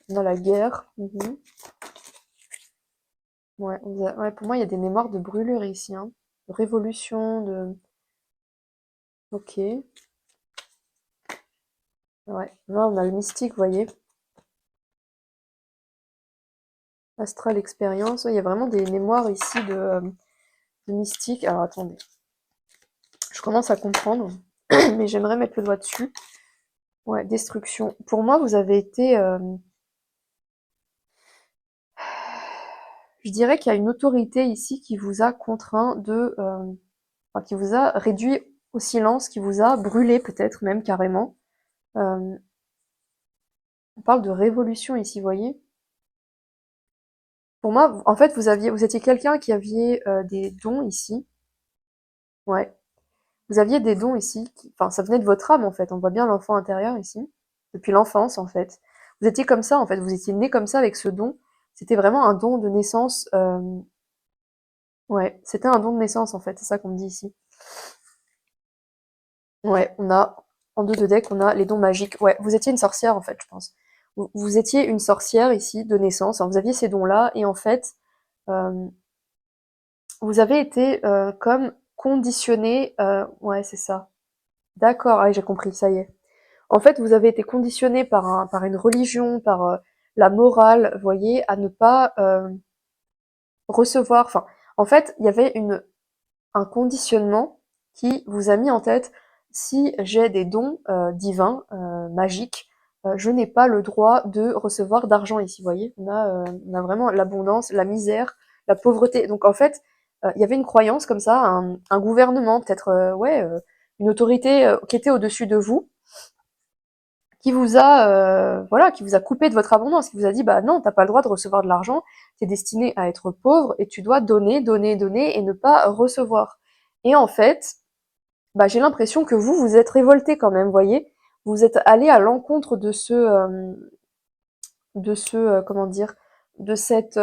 On a la guerre. Mhm. Ouais, ouais, pour moi, il y a des mémoires de brûlure ici, hein. De révolution, de... Ok. Ouais. Là, on a le mystique, vous voyez. Astral expérience. Ouais, il y a vraiment des mémoires ici de mystique. Alors attendez. Je commence à comprendre, mais j'aimerais mettre le doigt dessus. Ouais, destruction. Pour moi, vous avez été... je dirais qu'il y a une autorité ici qui vous a contraint enfin, qui vous a réduit au silence, qui vous a brûlé peut-être même carrément. Euh, on parle de révolution ici, vous voyez. Pour moi, en fait, vous étiez quelqu'un qui aviez des dons ici. Ouais. Vous aviez des dons ici. Enfin, ça venait de votre âme en fait. On voit bien l'enfant intérieur ici. Depuis l'enfance en fait. Vous étiez comme ça en fait. Vous étiez né comme ça avec ce don. C'était vraiment un don de naissance. Ouais, c'était un don de naissance en fait. C'est ça qu'on me dit ici. Ouais, on a, en deux de deck, on a les dons magiques. Ouais, vous étiez une sorcière, en fait, je pense. Vous étiez une sorcière, ici, de naissance. Alors, vous aviez ces dons-là, et en fait, euh, vous avez été comme conditionné... ouais, c'est ça. D'accord, ah, j'ai compris, ça y est. En fait, vous avez été conditionné par une religion, par la morale, vous voyez, à ne pas recevoir... Enfin, en fait, il y avait un conditionnement qui vous a mis en tête, si j'ai des dons divins, magiques, je n'ai pas le droit de recevoir d'argent ici. Vous voyez, on a vraiment l'abondance, la misère, la pauvreté. Donc en fait, il y avait une croyance comme ça, un gouvernement, peut-être, ouais, une autorité qui était au-dessus de vous, qui vous a, voilà, qui vous a coupé de votre abondance, qui vous a dit, bah non, t'as pas le droit de recevoir de l'argent, t'es destiné à être pauvre et tu dois donner, donner, donner et ne pas recevoir. Et en fait, bah j'ai l'impression que vous êtes révolté quand même, voyez. vous êtes allé à l'encontre comment dire, de cette,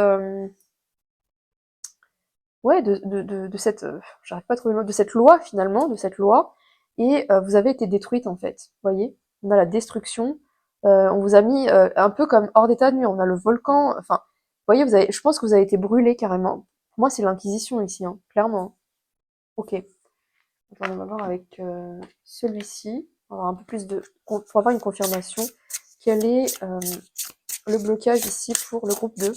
ouais, de cette, j'arrive pas à trouver le mot, de cette loi finalement, de cette loi, et vous avez été détruite en fait. Vous voyez, on a la destruction, on vous a mis un peu comme hors d'état de nuire. On a le volcan, enfin, vous voyez, je pense que vous avez été brûlé carrément. Pour moi, c'est l'Inquisition ici, hein, clairement. Ok. Attendez, on va voir avec celui-ci. On va avoir un peu plus de, pour avoir une confirmation. Quel est le blocage ici pour le groupe 2?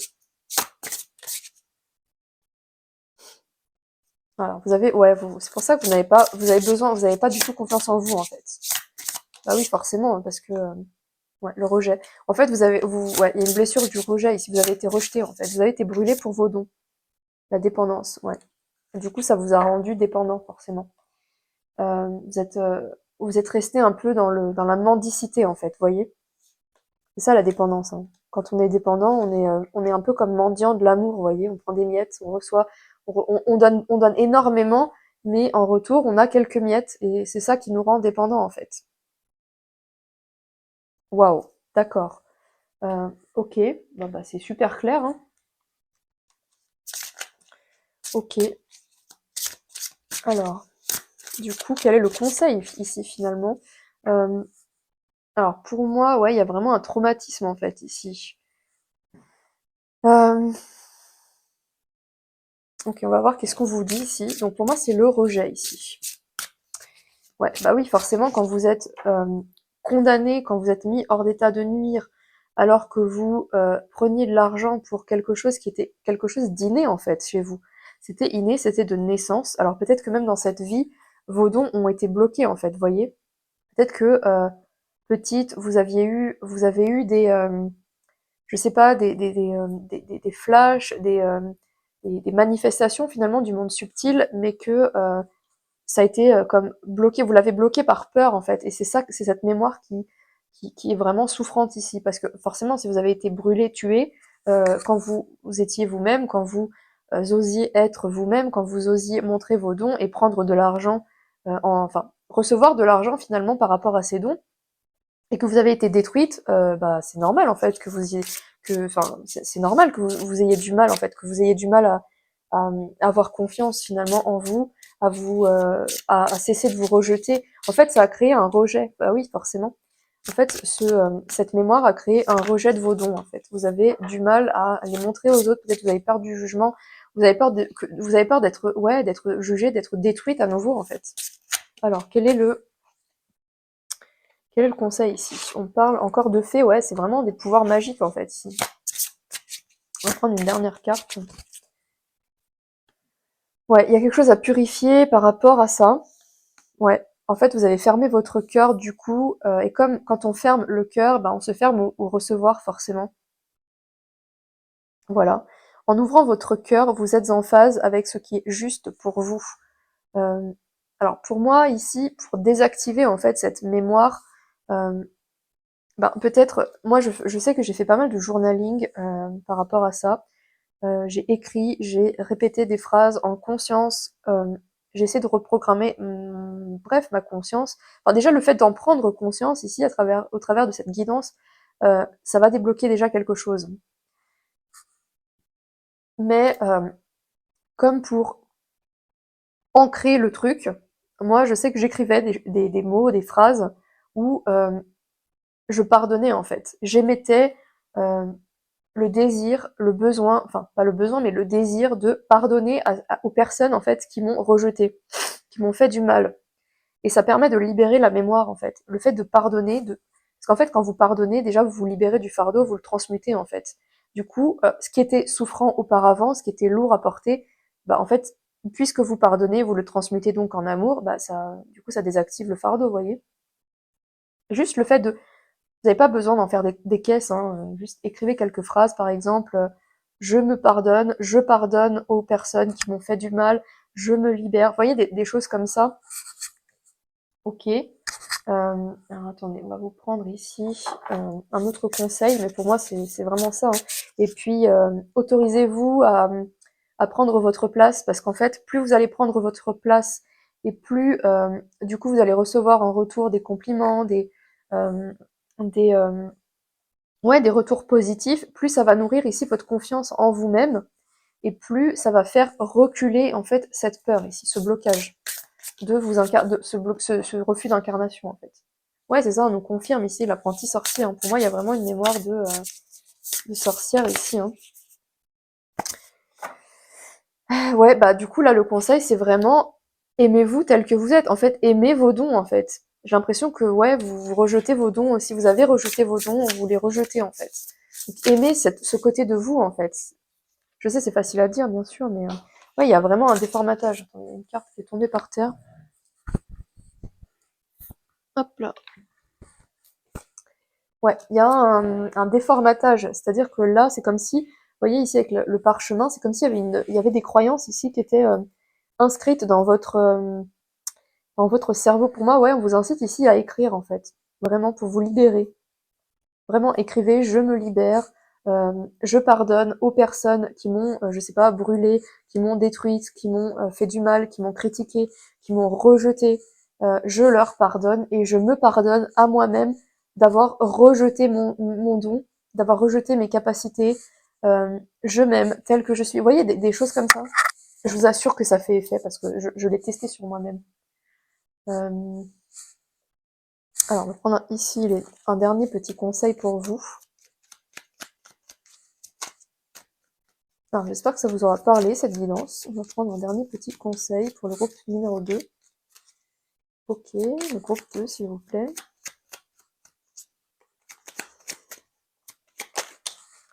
Voilà, vous avez, ouais, c'est pour ça que vous avez besoin, vous n'avez pas du tout confiance en vous, en fait. Bah oui, forcément, parce que, ouais, le rejet. En fait, ouais, il y a une blessure du rejet ici, vous avez été rejeté, en fait. Vous avez été brûlé pour vos dons. La dépendance, ouais. Du coup, ça vous a rendu dépendant, forcément. Vous êtes resté un peu dans la mendicité, en fait, vous voyez. C'est ça, la dépendance, hein. Quand on est dépendant, on est un peu comme mendiant de l'amour, vous voyez. On prend des miettes, on reçoit, on donne énormément, mais en retour, on a quelques miettes, et c'est ça qui nous rend dépendants, en fait. Waouh, d'accord. Ok, bah, c'est super clair, hein. Ok, alors, du coup, quel est le conseil ici, finalement? Euh, alors, pour moi, ouais, il y a vraiment un traumatisme, en fait, ici. Euh, ok, on va voir qu'est-ce qu'on vous dit ici. Donc, pour moi, c'est le rejet, ici. Ouais, bah oui, forcément, quand vous êtes condamné, quand vous êtes mis hors d'état de nuire, alors que vous preniez de l'argent pour quelque chose qui était quelque chose d'inné en fait chez vous. C'était inné, c'était de naissance. Alors peut-être que même dans cette vie, vos dons ont été bloqués en fait, voyez. Peut-être que petite, vous avez eu je sais pas, des flashs, des manifestations finalement du monde subtil, mais que ça a été comme bloqué, vous l'avez bloqué par peur en fait, et c'est ça, c'est cette mémoire qui est vraiment souffrante ici, parce que forcément, si vous avez été brûlé, tué, quand vous étiez vous-même, quand vous osiez être vous-même, quand vous osiez montrer vos dons et prendre de l'argent, enfin recevoir de l'argent finalement par rapport à ces dons, et que vous avez été détruite, bah c'est normal en fait que vous ayez, enfin c'est normal que vous ayez du mal en fait, que vous ayez du mal à avoir confiance finalement en vous, à cesser de vous rejeter. En fait, ça a créé un rejet. Bah oui, forcément. En fait, cette mémoire a créé un rejet de vos dons. En fait, vous avez du mal à les montrer aux autres. Peut-être que vous avez peur du jugement. Vous avez peur vous avez peur d'être, ouais, d'être jugé, d'être détruite à nouveau en fait. Alors, quel est le conseil ici? On parle encore de fées, ouais, c'est vraiment des pouvoirs magiques en fait ici. On va prendre une dernière carte. Ouais, il y a quelque chose à purifier par rapport à ça. Ouais. En fait, vous avez fermé votre cœur du coup, et comme quand on ferme le cœur, bah, on se ferme au recevoir forcément. Voilà. En ouvrant votre cœur, vous êtes en phase avec ce qui est juste pour vous. Euh, alors pour moi ici, pour désactiver en fait cette mémoire, euh, ben, peut-être, moi je sais que j'ai fait pas mal de journaling par rapport à ça. J'ai écrit, j'ai répété des phrases en conscience, j'ai essayé de reprogrammer, bref, ma conscience. Enfin, déjà, le fait d'en prendre conscience ici, au travers de cette guidance, ça va débloquer déjà quelque chose. Mais comme pour ancrer le truc, moi, je sais que j'écrivais des mots, des phrases où je pardonnais en fait. J'émettais euh, le désir, le besoin, enfin pas le besoin, mais le désir de pardonner aux personnes en fait qui m'ont rejeté, qui m'ont fait du mal. Et ça permet de libérer la mémoire en fait. Le fait de pardonner, parce qu'en fait quand vous pardonnez, déjà vous vous libérez du fardeau, vous le transmutez en fait. Du coup, ce qui était souffrant auparavant, ce qui était lourd à porter, bah en fait, puisque vous pardonnez, vous le transmutez donc en amour, bah ça, du coup ça désactive le fardeau, vous voyez. Juste le fait de, vous n'avez pas besoin d'en faire des caisses, hein, juste écrivez quelques phrases, par exemple, je me pardonne, je pardonne aux personnes qui m'ont fait du mal, je me libère. Vous voyez, des choses comme ça. Ok. Alors attendez, on va vous prendre ici un autre conseil, mais pour moi c'est vraiment ça, hein. Et puis autorisez-vous à prendre votre place, parce qu'en fait, plus vous allez prendre votre place, et plus du coup vous allez recevoir en retour des compliments, des, ouais, des retours positifs, plus ça va nourrir ici votre confiance en vous-même, et plus ça va faire reculer en fait cette peur ici, ce blocage de vous de ce refus d'incarnation en fait. Ouais, c'est ça, on nous confirme ici l'apprenti sorcier. Hein. Pour moi, il y a vraiment une mémoire de sorcière ici. Hein. Ouais, bah du coup là le conseil c'est vraiment aimez-vous tel que vous êtes. En fait, aimez vos dons en fait. J'ai l'impression que ouais, vous rejetez vos dons. Si vous avez rejeté vos dons, vous les rejetez en fait. Donc, aimez ce côté de vous en fait. Je sais c'est facile à dire bien sûr, mais ouais, il y a vraiment un déformatage. Attends, il y a une carte qui est tombée par terre. Hop là. Ouais, il y a un déformatage, c'est-à-dire que là, c'est comme si, vous voyez ici avec le parchemin, c'est comme s'il y avait il y avait des croyances ici qui étaient inscrites dans votre cerveau. Pour moi, ouais, on vous incite ici à écrire en fait, vraiment pour vous libérer. Vraiment, écrivez, je me libère, je pardonne aux personnes qui m'ont, je sais pas, brûlé, qui m'ont détruite, qui m'ont fait du mal, qui m'ont critiqué, qui m'ont rejeté. Je leur pardonne et je me pardonne à moi-même d'avoir rejeté mon don, d'avoir rejeté mes capacités. Je m'aime tel que je suis. Vous voyez, des choses comme ça. Je vous assure que ça fait effet parce que je l'ai testé sur moi-même. Euh, alors, on va prendre ici un dernier petit conseil pour vous. Alors, j'espère que ça vous aura parlé, cette guidance. On va prendre un dernier petit conseil pour le groupe numéro 2. Ok, le groupe 2, s'il vous plaît.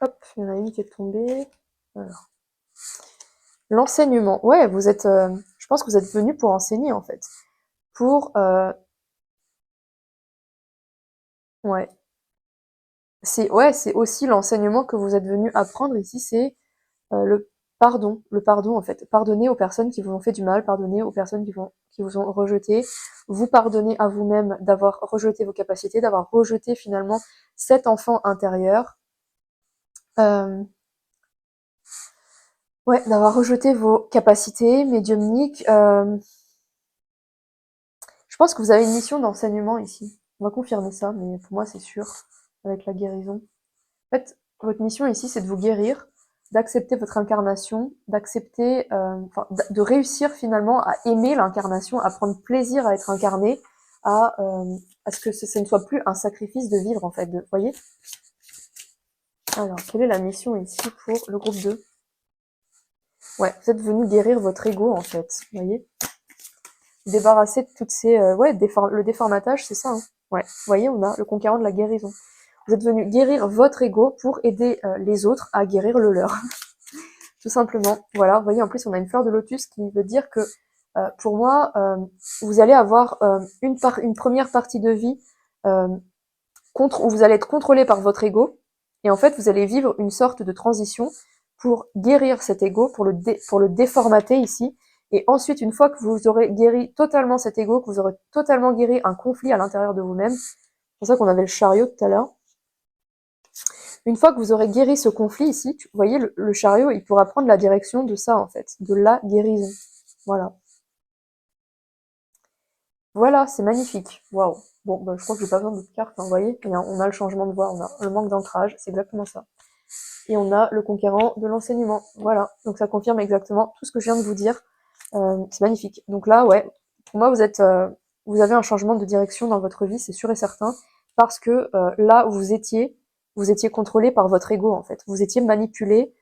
Hop, il y en a une qui est tombée. Alors. L'enseignement. Ouais, vous êtes... je pense que vous êtes venu pour enseigner, en fait. Pour... ouais. Ouais, c'est aussi l'enseignement que vous êtes venu apprendre ici, c'est le pardon en fait. Pardonnez aux personnes qui vous ont fait du mal, pardonnez aux personnes qui vous ont rejeté. Vous pardonnez à vous-même d'avoir rejeté vos capacités, d'avoir rejeté finalement cet enfant intérieur. Euh, ouais, d'avoir rejeté vos capacités médiumniques. Je pense que vous avez une mission d'enseignement ici. On va confirmer ça, mais pour moi c'est sûr, avec la guérison. En fait, votre mission ici, c'est de vous guérir, d'accepter votre incarnation, d'accepter, de réussir finalement à aimer l'incarnation, à prendre plaisir à être incarné, à ce que ce ne soit plus un sacrifice de vivre en fait. Vous voyez. Alors, quelle est la mission ici pour le groupe 2? Ouais, vous êtes venu guérir votre ego en fait. Vous voyez. Débarrasser de toutes ces, le déformatage, c'est ça. Hein. Ouais. Vous voyez, on a le conquérant de la guérison. Vous êtes venu guérir votre ego pour aider les autres à guérir le leur. Tout simplement. Voilà, vous voyez, en plus, on a une fleur de lotus qui veut dire que, pour moi, vous allez avoir une première partie de vie où vous allez être contrôlé par votre ego, et en fait, vous allez vivre une sorte de transition pour guérir cet ego, pour le déformater ici, et ensuite, une fois que vous aurez guéri totalement cet ego, que vous aurez totalement guéri un conflit à l'intérieur de vous-même, c'est pour ça qu'on avait le chariot tout à l'heure, une fois que vous aurez guéri ce conflit ici, vous voyez, le chariot, il pourra prendre la direction de ça, en fait, de la guérison. Voilà. Voilà, c'est magnifique. Waouh. Bon, bah, je crois que j'ai pas besoin d'autres cartes, hein, vous voyez. On a le changement de voix, on a le manque d'ancrage, c'est exactement ça. Et on a le conquérant de l'enseignement. Voilà. Donc ça confirme exactement tout ce que je viens de vous dire. C'est magnifique. Donc là, ouais, pour moi, vous avez un changement de direction dans votre vie, c'est sûr et certain, parce que là où vous étiez contrôlé par votre ego en fait. Vous étiez manipulé,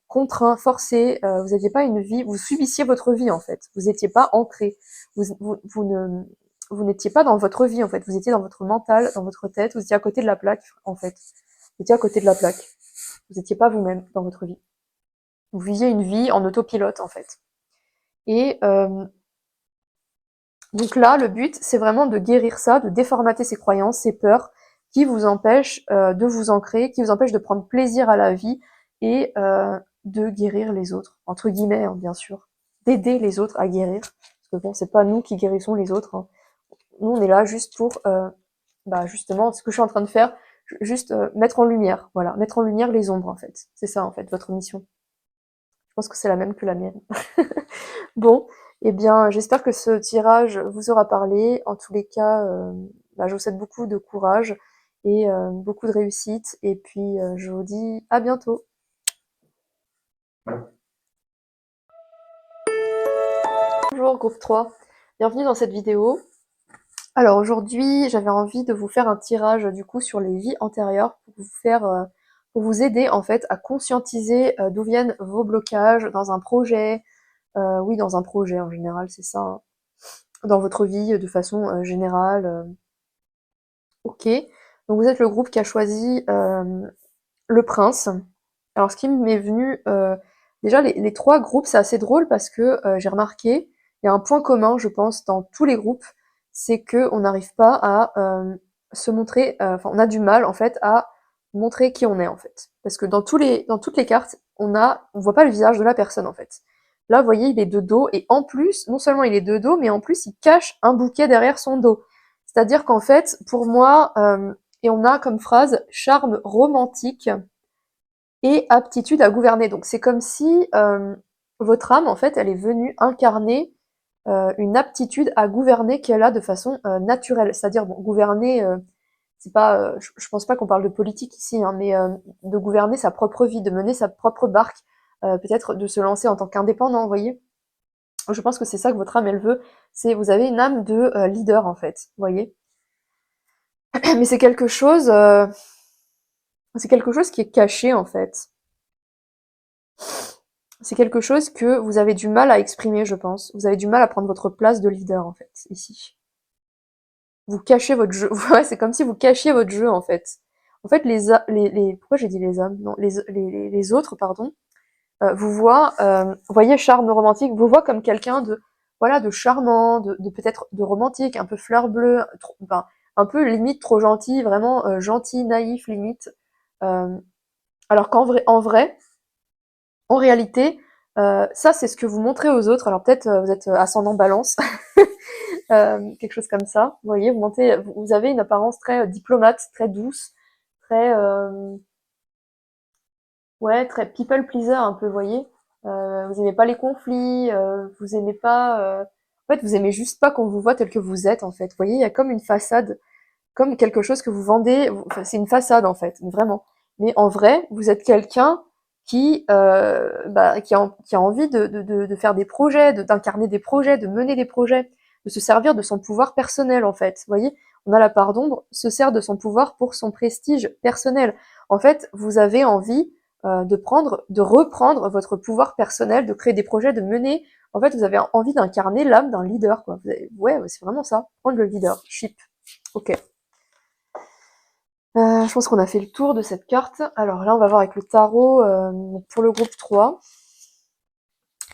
contraint, forcé. Vous n'aviez pas une vie, vous subissiez votre vie en fait. Vous n'étiez pas ancré. Vous n'étiez pas dans votre vie en fait. Vous étiez dans votre mental, dans votre tête. Vous étiez à côté de la plaque en fait. Vous étiez à côté de la plaque. Vous n'étiez pas vous-même dans votre vie. Vous viviez une vie en autopilote en fait. Et donc là, le but, c'est vraiment de guérir ça, de déformater ces croyances, ces peurs qui vous empêchent de vous ancrer, qui vous empêchent de prendre plaisir à la vie et de guérir les autres, entre guillemets, hein, bien sûr, d'aider les autres à guérir. Parce que bon, c'est pas nous qui guérissons les autres. Hein. Nous, on est là juste pour, justement, ce que je suis en train de faire, juste mettre en lumière, voilà, mettre en lumière les ombres en fait. C'est ça en fait votre mission. Je pense que c'est la même que la mienne. Bon, eh bien, j'espère que ce tirage vous aura parlé. En tous les cas, bah, je vous souhaite beaucoup de courage et beaucoup de réussite. Et puis, je vous dis à bientôt. Bonjour groupe 3, bienvenue dans cette vidéo. Alors aujourd'hui, j'avais envie de vous faire un tirage du coup sur les vies antérieures pour vous aider en fait à conscientiser d'où viennent vos blocages dans un projet. Oui, dans un projet en général, c'est ça, hein. Dans votre vie de façon générale. Ok, donc vous êtes le groupe qui a choisi le prince. Alors ce qui m'est venu, déjà les trois groupes, c'est assez drôle parce que j'ai remarqué, il y a un point commun, je pense, dans tous les groupes, c'est que on n'arrive pas à se montrer, enfin on a du mal en fait à montrer qui on est en fait, parce que dans toutes les cartes, on voit pas le visage de la personne en fait. Là, vous voyez, il est de dos et en plus, non seulement il est de dos, mais en plus il cache un bouquet derrière son dos. C'est-à-dire qu'en fait, pour moi, et on a comme phrase charme romantique et aptitude à gouverner. Donc c'est comme si votre âme, en fait, elle est venue incarner une aptitude à gouverner qu'elle a de façon naturelle. C'est-à-dire, bon, gouverner, c'est pas, je pense pas qu'on parle de politique ici, hein, mais de gouverner sa propre vie, de mener sa propre barque, peut-être de se lancer en tant qu'indépendant, vous voyez. Je pense que c'est ça que votre âme, elle veut. C'est, vous avez une âme de leader, en fait, vous voyez. Mais c'est quelque chose qui est caché, en fait. C'est quelque chose que vous avez du mal à exprimer, je pense. Vous avez du mal à prendre votre place de leader, en fait, ici. Vous cachez votre jeu. Ouais, c'est comme si vous cachiez votre jeu, en fait. En fait, pourquoi j'ai dit les hommes? Non, les autres, pardon, vous voyez, charme romantique, vous voit comme quelqu'un de, voilà, de charmant, de peut-être de romantique, un peu fleur bleue, enfin, un peu limite trop gentil, vraiment gentil, naïf, limite. Euh, alors en réalité, ça c'est ce que vous montrez aux autres. Alors peut-être vous êtes ascendant balance, quelque chose comme ça. Vous voyez, vous avez une apparence très diplomate, très douce, très ouais, très people pleaser un peu, vous voyez. Vous aimez pas les conflits, vous aimez pas. En fait, vous aimez juste pas qu'on vous voit tel que vous êtes en fait. Vous voyez, il y a comme une façade, comme quelque chose que vous vendez. Enfin, c'est une façade en fait, vraiment. Mais en vrai, vous êtes quelqu'un qui a envie de faire des projets, d'incarner des projets, de mener des projets, de se servir de son pouvoir personnel en fait. Vous voyez, on a la part d'ombre, se sert de son pouvoir pour son prestige personnel. En fait, vous avez envie de reprendre votre pouvoir personnel, de créer des projets, de mener. En fait, vous avez envie d'incarner l'âme d'un leader, quoi. Ouais, c'est vraiment ça. Prendre le leadership. Ok. Je pense qu'on a fait le tour de cette carte. Alors là, on va voir avec le tarot pour le groupe 3.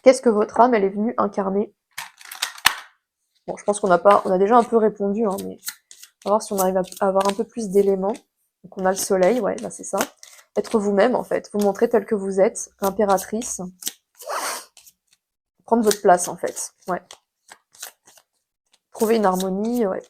Qu'est-ce que votre âme, elle est venue incarner? Bon, je pense on a déjà un peu répondu, hein, mais on va voir si on arrive à avoir un peu plus d'éléments. Donc on a le soleil, ouais, là c'est ça. Être vous-même, en fait. Vous montrer tel que vous êtes, l'impératrice. Prendre votre place, en fait. Ouais. Trouver une harmonie, ouais.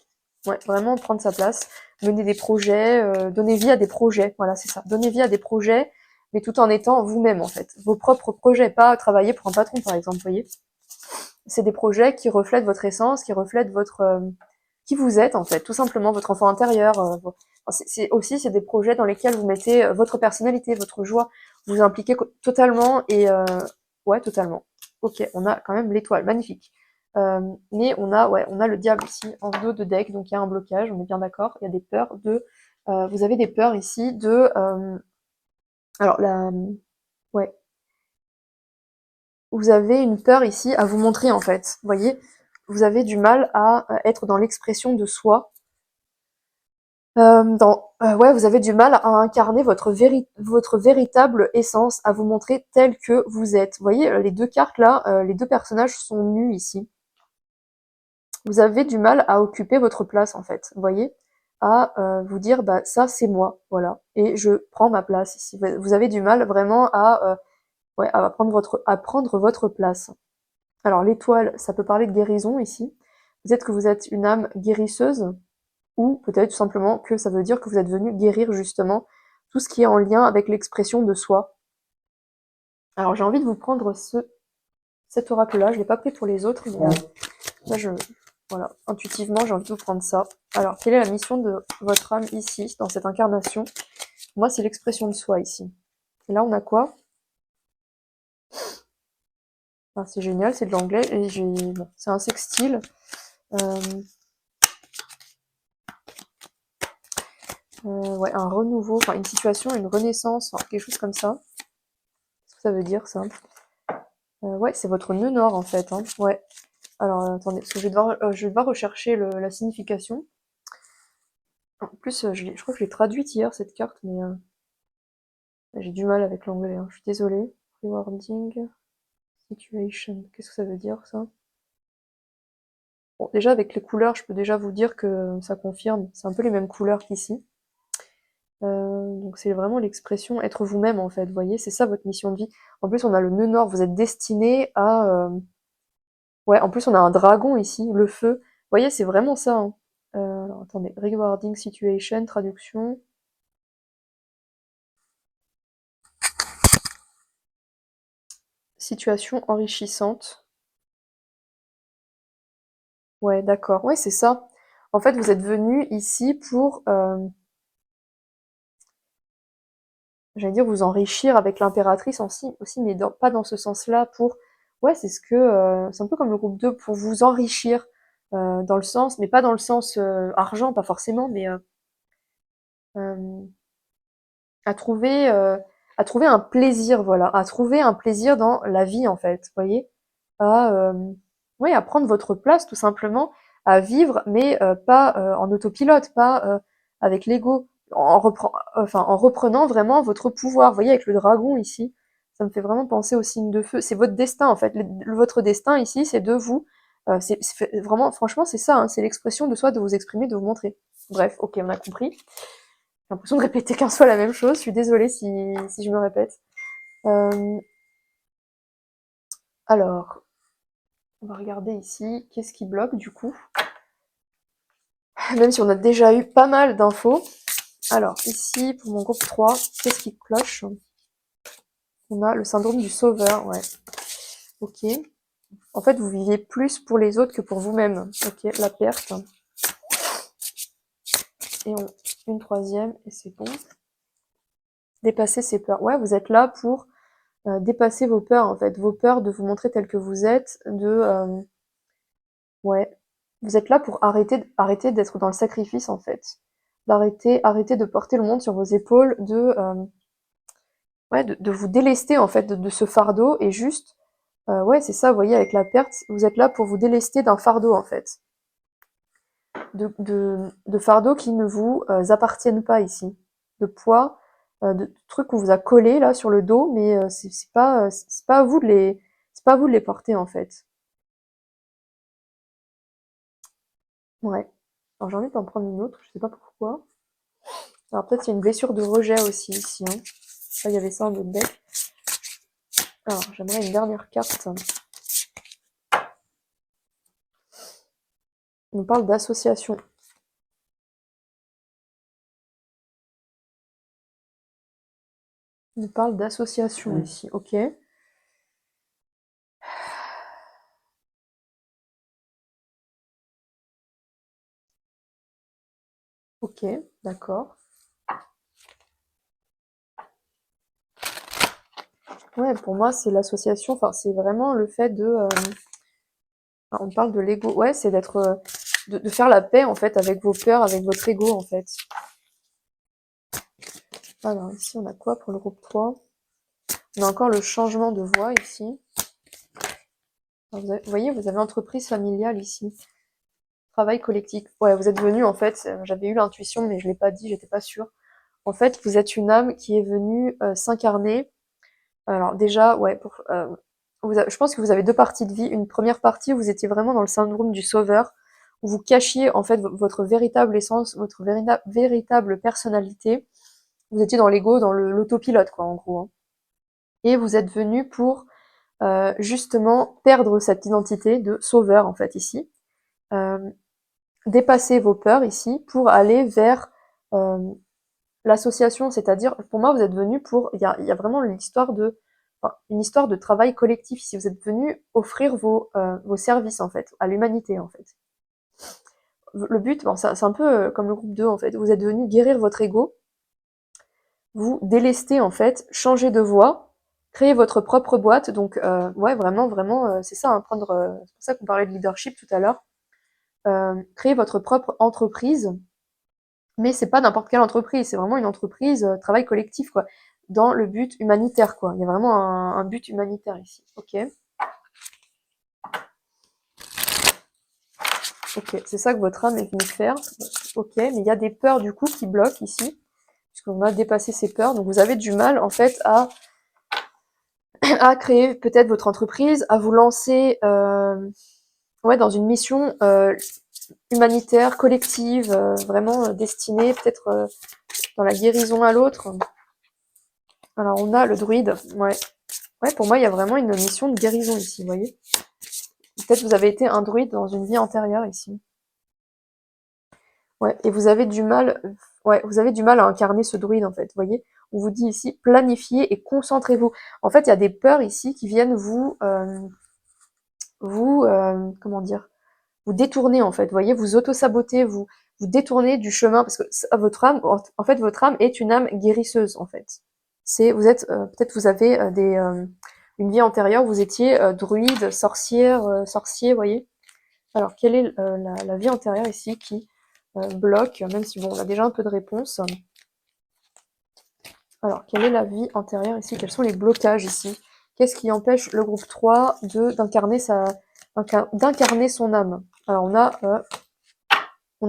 Ouais, vraiment prendre sa place, mener des projets, donner vie à des projets, voilà, c'est ça. Donner vie à des projets, mais tout en étant vous-même, en fait. Vos propres projets, pas travailler pour un patron, par exemple, vous voyez. C'est des projets qui reflètent votre essence, qui reflètent qui vous êtes, en fait, tout simplement, votre enfant intérieur. C'est des projets dans lesquels vous mettez votre personnalité, votre joie, vous vous impliquez totalement et ouais, totalement. Ok, on a quand même l'étoile, magnifique. Mais on a le diable ici en dos de deck, donc il y a un blocage, on est bien d'accord. Il y a des peurs vous avez des peurs ici alors ouais, vous avez une peur ici à vous montrer en fait. Vous voyez, vous avez du mal à être dans l'expression de soi. Ouais, vous avez du mal à incarner votre véritable essence, à vous montrer tel que vous êtes. Vous voyez, les deux cartes là, les deux personnages sont nus ici. Vous avez du mal à occuper votre place en fait, vous voyez, à vous dire bah ça c'est moi, voilà, et je prends ma place ici. Vous avez du mal vraiment ouais, à prendre votre place. Alors l'étoile, ça peut parler de guérison ici. Peut-être que vous êtes une âme guérisseuse, ou peut-être tout simplement que ça veut dire que vous êtes venu guérir justement tout ce qui est en lien avec l'expression de soi. Alors j'ai envie de vous prendre cet oracle-là, je l'ai pas pris pour les autres, mais là Voilà, intuitivement, j'ai envie de vous prendre ça. Alors, quelle est la mission de votre âme ici, dans cette incarnation? Moi, c'est l'expression de soi ici. Et là, on a quoi? Ah, c'est génial, c'est de l'anglais. Et bon, c'est un sextile. Euh, ouais, un renouveau, enfin une situation, une renaissance, enfin, quelque chose comme ça. Qu'est-ce que ça veut dire, ça? Ouais, c'est votre nœud nord, en fait. Hein. Ouais. Alors, attendez, parce que je vais devoir rechercher la signification. En plus, je crois que je l'ai traduite hier, cette carte, mais j'ai du mal avec l'anglais. Hein. Je suis désolée. Rewarding situation. Qu'est-ce que ça veut dire, ça? Bon, déjà, avec les couleurs, je peux déjà vous dire que ça confirme. C'est un peu les mêmes couleurs qu'ici. Donc c'est vraiment l'expression être vous-même en fait, vous voyez, c'est ça votre mission de vie. En plus on a le nœud nord, vous êtes destiné à... Ouais, en plus on a un dragon ici, le feu. Vous voyez, c'est vraiment ça. Hein. Alors attendez, rewarding situation, traduction. Situation enrichissante. Ouais, d'accord, ouais c'est ça. En fait vous êtes venu ici pour, j'allais dire vous enrichir avec l'impératrice aussi mais pas dans ce sens-là, pour... Ouais, c'est un peu comme le groupe 2, pour vous enrichir, dans le sens, mais pas dans le sens argent, pas forcément, mais euh, à trouver, euh, à trouver un plaisir, voilà, à trouver un plaisir dans la vie en fait, vous voyez, à, ouais, à prendre votre place tout simplement, à vivre, mais pas en autopilote, pas avec l'ego, en reprenant vraiment votre pouvoir. Vous voyez, avec le dragon ici, ça me fait vraiment penser au signe de feu. C'est votre destin en fait. Votre destin ici, c'est de vous. Vraiment, franchement, c'est ça. Hein, c'est l'expression de soi, de vous exprimer, de vous montrer. Bref, ok, on a compris. J'ai l'impression de répéter 15 fois la même chose. Je suis désolée si je me répète. Euh, alors, on va regarder ici. Qu'est-ce qui bloque du coup? Même si on a déjà eu pas mal d'infos. Alors, ici, pour mon groupe 3, qu'est-ce qui cloche? On a le syndrome du sauveur, ouais. Ok. En fait, vous vivez plus pour les autres que pour vous-même. Ok, la perte. Et une troisième, et c'est bon. Dépasser ses peurs. Ouais, vous êtes là pour dépasser vos peurs, en fait. Vos peurs de vous montrer tel que vous êtes, ouais. Vous êtes là pour arrêter d'être dans le sacrifice, en fait. Arrêter de porter le monde sur vos épaules, ouais, de vous délester, en fait, de ce fardeau, et juste, ouais, c'est ça, vous voyez, avec la perte, vous êtes là pour vous délester d'un fardeau, en fait. De fardeaux qui ne vous appartiennent pas ici. De poids, de trucs qu'on vous a collés, là, sur le dos, mais c'est pas à vous c'est pas à vous de les porter, en fait. Ouais. Alors, j'ai envie d'en prendre une autre, je sais pas pourquoi. Alors, peut-être il y a une blessure de rejet aussi, ici, hein. Ça, il y avait ça en autre deck. Alors, j'aimerais une dernière carte. On parle d'association. On parle d'association ici, ok. Ok, d'accord. Ouais, pour moi, c'est l'association, enfin, c'est vraiment le fait de... on parle de l'ego, ouais, c'est de faire la paix, en fait, avec vos peurs, avec votre ego, en fait. Alors, ici, on a quoi pour le groupe 3? On a encore le changement de voie, ici. Alors, vous voyez, vous avez entreprise familiale, ici. Travail collectif. Ouais, vous êtes venu, en fait, j'avais eu l'intuition, mais je l'ai pas dit, j'étais pas sûre. En fait, vous êtes une âme qui est venue s'incarner. Alors déjà, ouais, je pense que vous avez deux parties de vie. Une première partie où vous étiez vraiment dans le syndrome du sauveur, où vous cachiez en fait votre véritable essence, votre véritable personnalité. Vous étiez dans l'ego, dans l'autopilote, quoi, en gros. Hein. Et vous êtes venu pour justement perdre cette identité de sauveur, en fait, ici. Euh, Dépasser vos peurs ici pour aller vers euh, l'association, c'est-à-dire, pour moi, vous êtes venu pour, il y a vraiment une histoire de travail collectif ici. Vous êtes venu offrir vos services, en fait, à l'humanité, en fait. le but, bon, c'est un peu comme le groupe 2 en fait. Vous êtes venu guérir votre ego, vous délester en fait, changer de voie, créer votre propre boîte. Donc ouais, vraiment, vraiment, c'est ça, hein, prendre. C'est pour ça qu'on parlait de leadership tout à l'heure. Créer votre propre entreprise, mais c'est pas n'importe quelle entreprise, c'est vraiment une entreprise travail collectif quoi, dans le but humanitaire quoi. Il y a vraiment un but humanitaire ici. Ok. Ok, c'est ça que votre âme est venue faire. Ok, mais il y a des peurs du coup qui bloquent ici, puisqu'on a dépassé ces peurs. Donc vous avez du mal en fait à créer peut-être votre entreprise, à vous lancer ouais, dans une mission humanitaire, collective, vraiment destinée peut-être dans la guérison à l'autre. Alors on a le druide, ouais. Ouais, pour moi il y a vraiment une mission de guérison ici, vous voyez. Peut-être vous avez été un druide dans une vie antérieure ici. Ouais, et vous avez du mal, ouais, vous avez du mal à incarner ce druide en fait. Vous voyez, on vous dit ici planifiez et concentrez-vous. En fait, il y a des peurs ici qui viennent comment dire, vous détourner en fait. Vous voyez, vous auto-sabotez, vous détournez du chemin parce que votre âme, en fait, votre âme est une âme guérisseuse en fait. C'est, vous êtes, peut-être vous avez une vie antérieure, vous étiez druide, sorcière, sorcier, vous voyez. Alors, quelle est la vie antérieure ici qui bloque, même si bon, on a déjà un peu de réponse. Alors, quelle est la vie antérieure ici? Quels sont les blocages ici? Qu'est-ce qui empêche le groupe 3 d'incarner son âme? Alors, on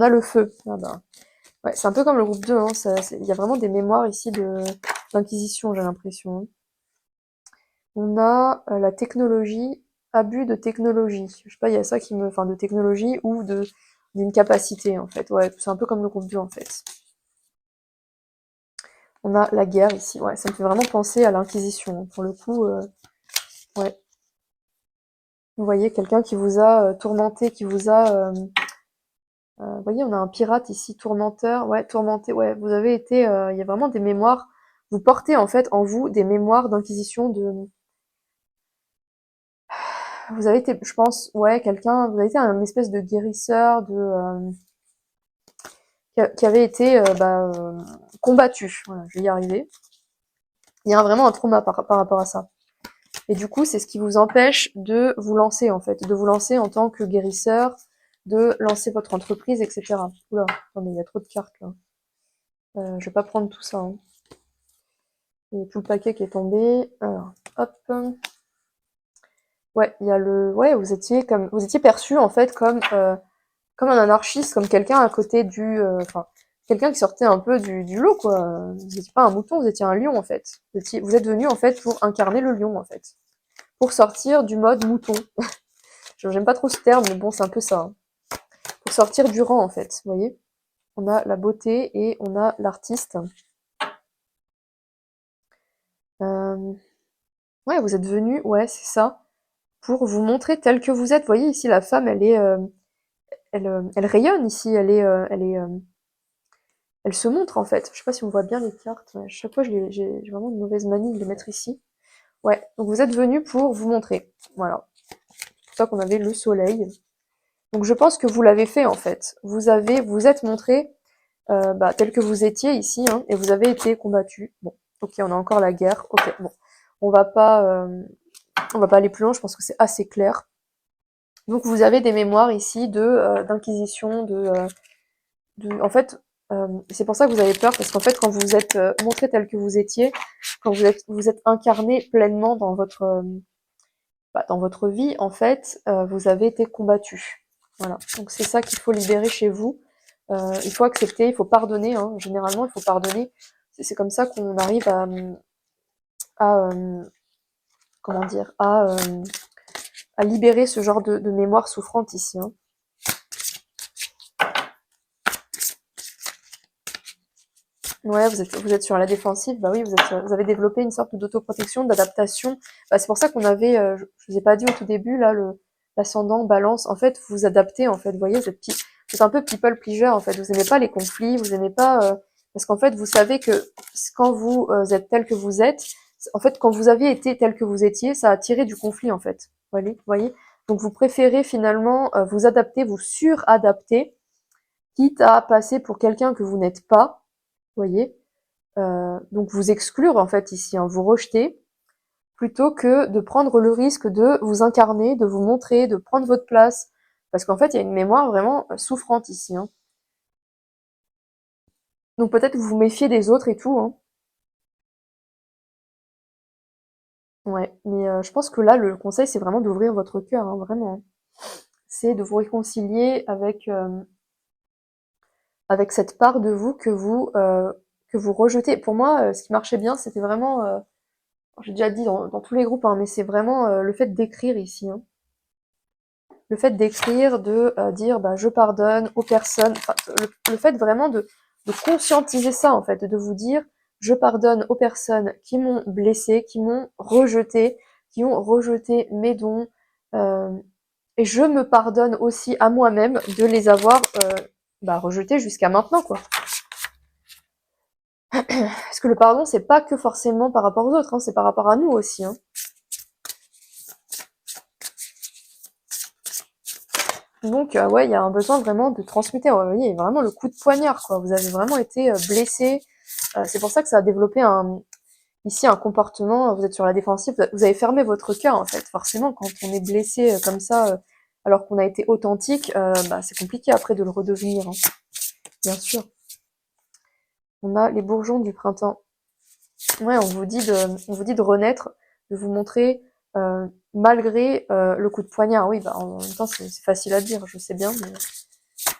a le feu. Ah bah. Ouais, c'est un peu comme le groupe 2, hein. Il y a vraiment des mémoires ici d'inquisition, j'ai l'impression. On a la technologie, abus de technologie. Je sais pas, il y a ça enfin, de technologie ou d'une capacité, en fait. Ouais, c'est un peu comme le groupe 2, en fait. On a la guerre ici. Ouais, ça me fait vraiment penser à l'Inquisition. Pour le coup, ouais. Vous voyez, quelqu'un qui vous a tourmenté, qui vous a... vous voyez, on a un pirate ici, tourmenteur. Ouais, tourmenté. Ouais, vous avez été... il y a vraiment des mémoires. Vous portez, en fait, en vous des mémoires d'inquisition Vous avez été, je pense, ouais, vous avez été un espèce de guérisseur, qui avait été combattu. Voilà, je vais y arriver. Il y a vraiment un trauma par rapport à ça. Et du coup, c'est ce qui vous empêche de vous lancer, en fait, de vous lancer en tant que guérisseur, de lancer votre entreprise, etc. Oula, attendez, il y a trop de cartes là. Je vais pas prendre tout ça. Hein. Il y a tout le paquet qui est tombé. Alors, hop. Ouais, il y a ouais, vous étiez perçu en fait comme un anarchiste, comme quelqu'un à côté enfin, quelqu'un qui sortait un peu du lot, quoi. Vous n'étiez pas un mouton, vous étiez un lion, en fait. Vous êtes venu, en fait, pour incarner le lion, en fait. Pour sortir du mode mouton. J'aime pas trop ce terme, mais bon, c'est un peu ça. Hein. Pour sortir du rang, en fait, vous voyez. On a la beauté et on a l'artiste. Ouais, vous êtes venu, ouais, c'est ça, pour vous montrer tel que vous êtes. Vous voyez, ici, la femme, elle rayonne, ici, elle se montre en fait. Je sais pas si on voit bien les cartes. Ouais, chaque fois, j'ai vraiment une mauvaise manie de les mettre ici. Ouais, donc vous êtes venu pour vous montrer. Voilà. C'est pour ça qu'on avait le soleil. Donc je pense que vous l'avez fait en fait. Vous êtes montré tel que vous étiez ici, hein, et vous avez été combattu. Bon, ok, on a encore la guerre. Ok, bon, on va pas, euh, on va pas aller plus loin. Je pense que c'est assez clair. Donc vous avez des mémoires ici d'inquisition, en fait, c'est pour ça que vous avez peur, parce qu'en fait, quand vous vous êtes montré tel que vous étiez, quand vous êtes incarné pleinement dans votre vie, en fait, vous avez été combattu. Voilà. Donc c'est ça qu'il faut libérer chez vous. Il faut accepter, il faut pardonner. Hein. Généralement, il faut pardonner. C'est comme ça qu'on arrive à comment dire, à libérer ce genre de mémoire souffrante ici. Hein. Ouais, vous êtes sur la défensive, bah oui, vous avez développé une sorte d'autoprotection, d'adaptation. Bah, c'est pour ça qu'on avait, je vous ai pas dit au tout début, là, l'ascendant balance. En fait, vous adaptez, en fait, vous voyez, vous êtes un peu people pleaser, en fait. Vous aimez pas les conflits, vous aimez pas, parce qu'en fait, vous savez que quand vous êtes tel que vous êtes, en fait, quand vous aviez été tel que vous étiez, ça a tiré du conflit, en fait. Vous voyez? Donc, vous préférez finalement vous adapter, vous suradapter quitte à passer pour quelqu'un que vous n'êtes pas, vous voyez, donc vous exclure en fait ici, hein, vous rejeter, plutôt que de prendre le risque de vous incarner, de vous montrer, de prendre votre place, parce qu'en fait il y a une mémoire vraiment souffrante ici, hein. Donc peut-être que vous vous méfiez des autres et tout, hein. Ouais, mais je pense que là, le conseil, c'est vraiment d'ouvrir votre cœur, hein, vraiment. C'est de vous réconcilier avec cette part de vous que vous rejetez. Pour moi, ce qui marchait bien, c'était vraiment, j'ai déjà dit dans tous les groupes, hein, mais c'est vraiment le fait d'écrire ici, hein. Le fait d'écrire, de dire bah, je pardonne aux personnes, enfin, le fait vraiment de conscientiser ça en fait, de vous dire je pardonne aux personnes qui m'ont blessé, qui ont rejeté mes dons, euh, et je me pardonne aussi à moi-même de les avoir bah, rejetés jusqu'à maintenant quoi. Parce que le pardon c'est pas que forcément par rapport aux autres, hein, c'est par rapport à nous aussi, hein. Donc ouais, il y a un besoin vraiment de transmuter. Vous voyez, vraiment le coup de poignard, quoi. Vous avez vraiment été blessé. C'est pour ça que ça a développé ici un comportement. Vous êtes sur la défensive. Vous avez fermé votre cœur, en fait. Forcément, quand on est blessé comme ça, alors qu'on a été authentique, bah, c'est compliqué après de le redevenir, hein. Bien sûr. On a les bourgeons du printemps. Ouais, on vous dit de renaître, de vous montrer malgré le coup de poignard. Oui, bah en même temps c'est facile à dire, je sais bien,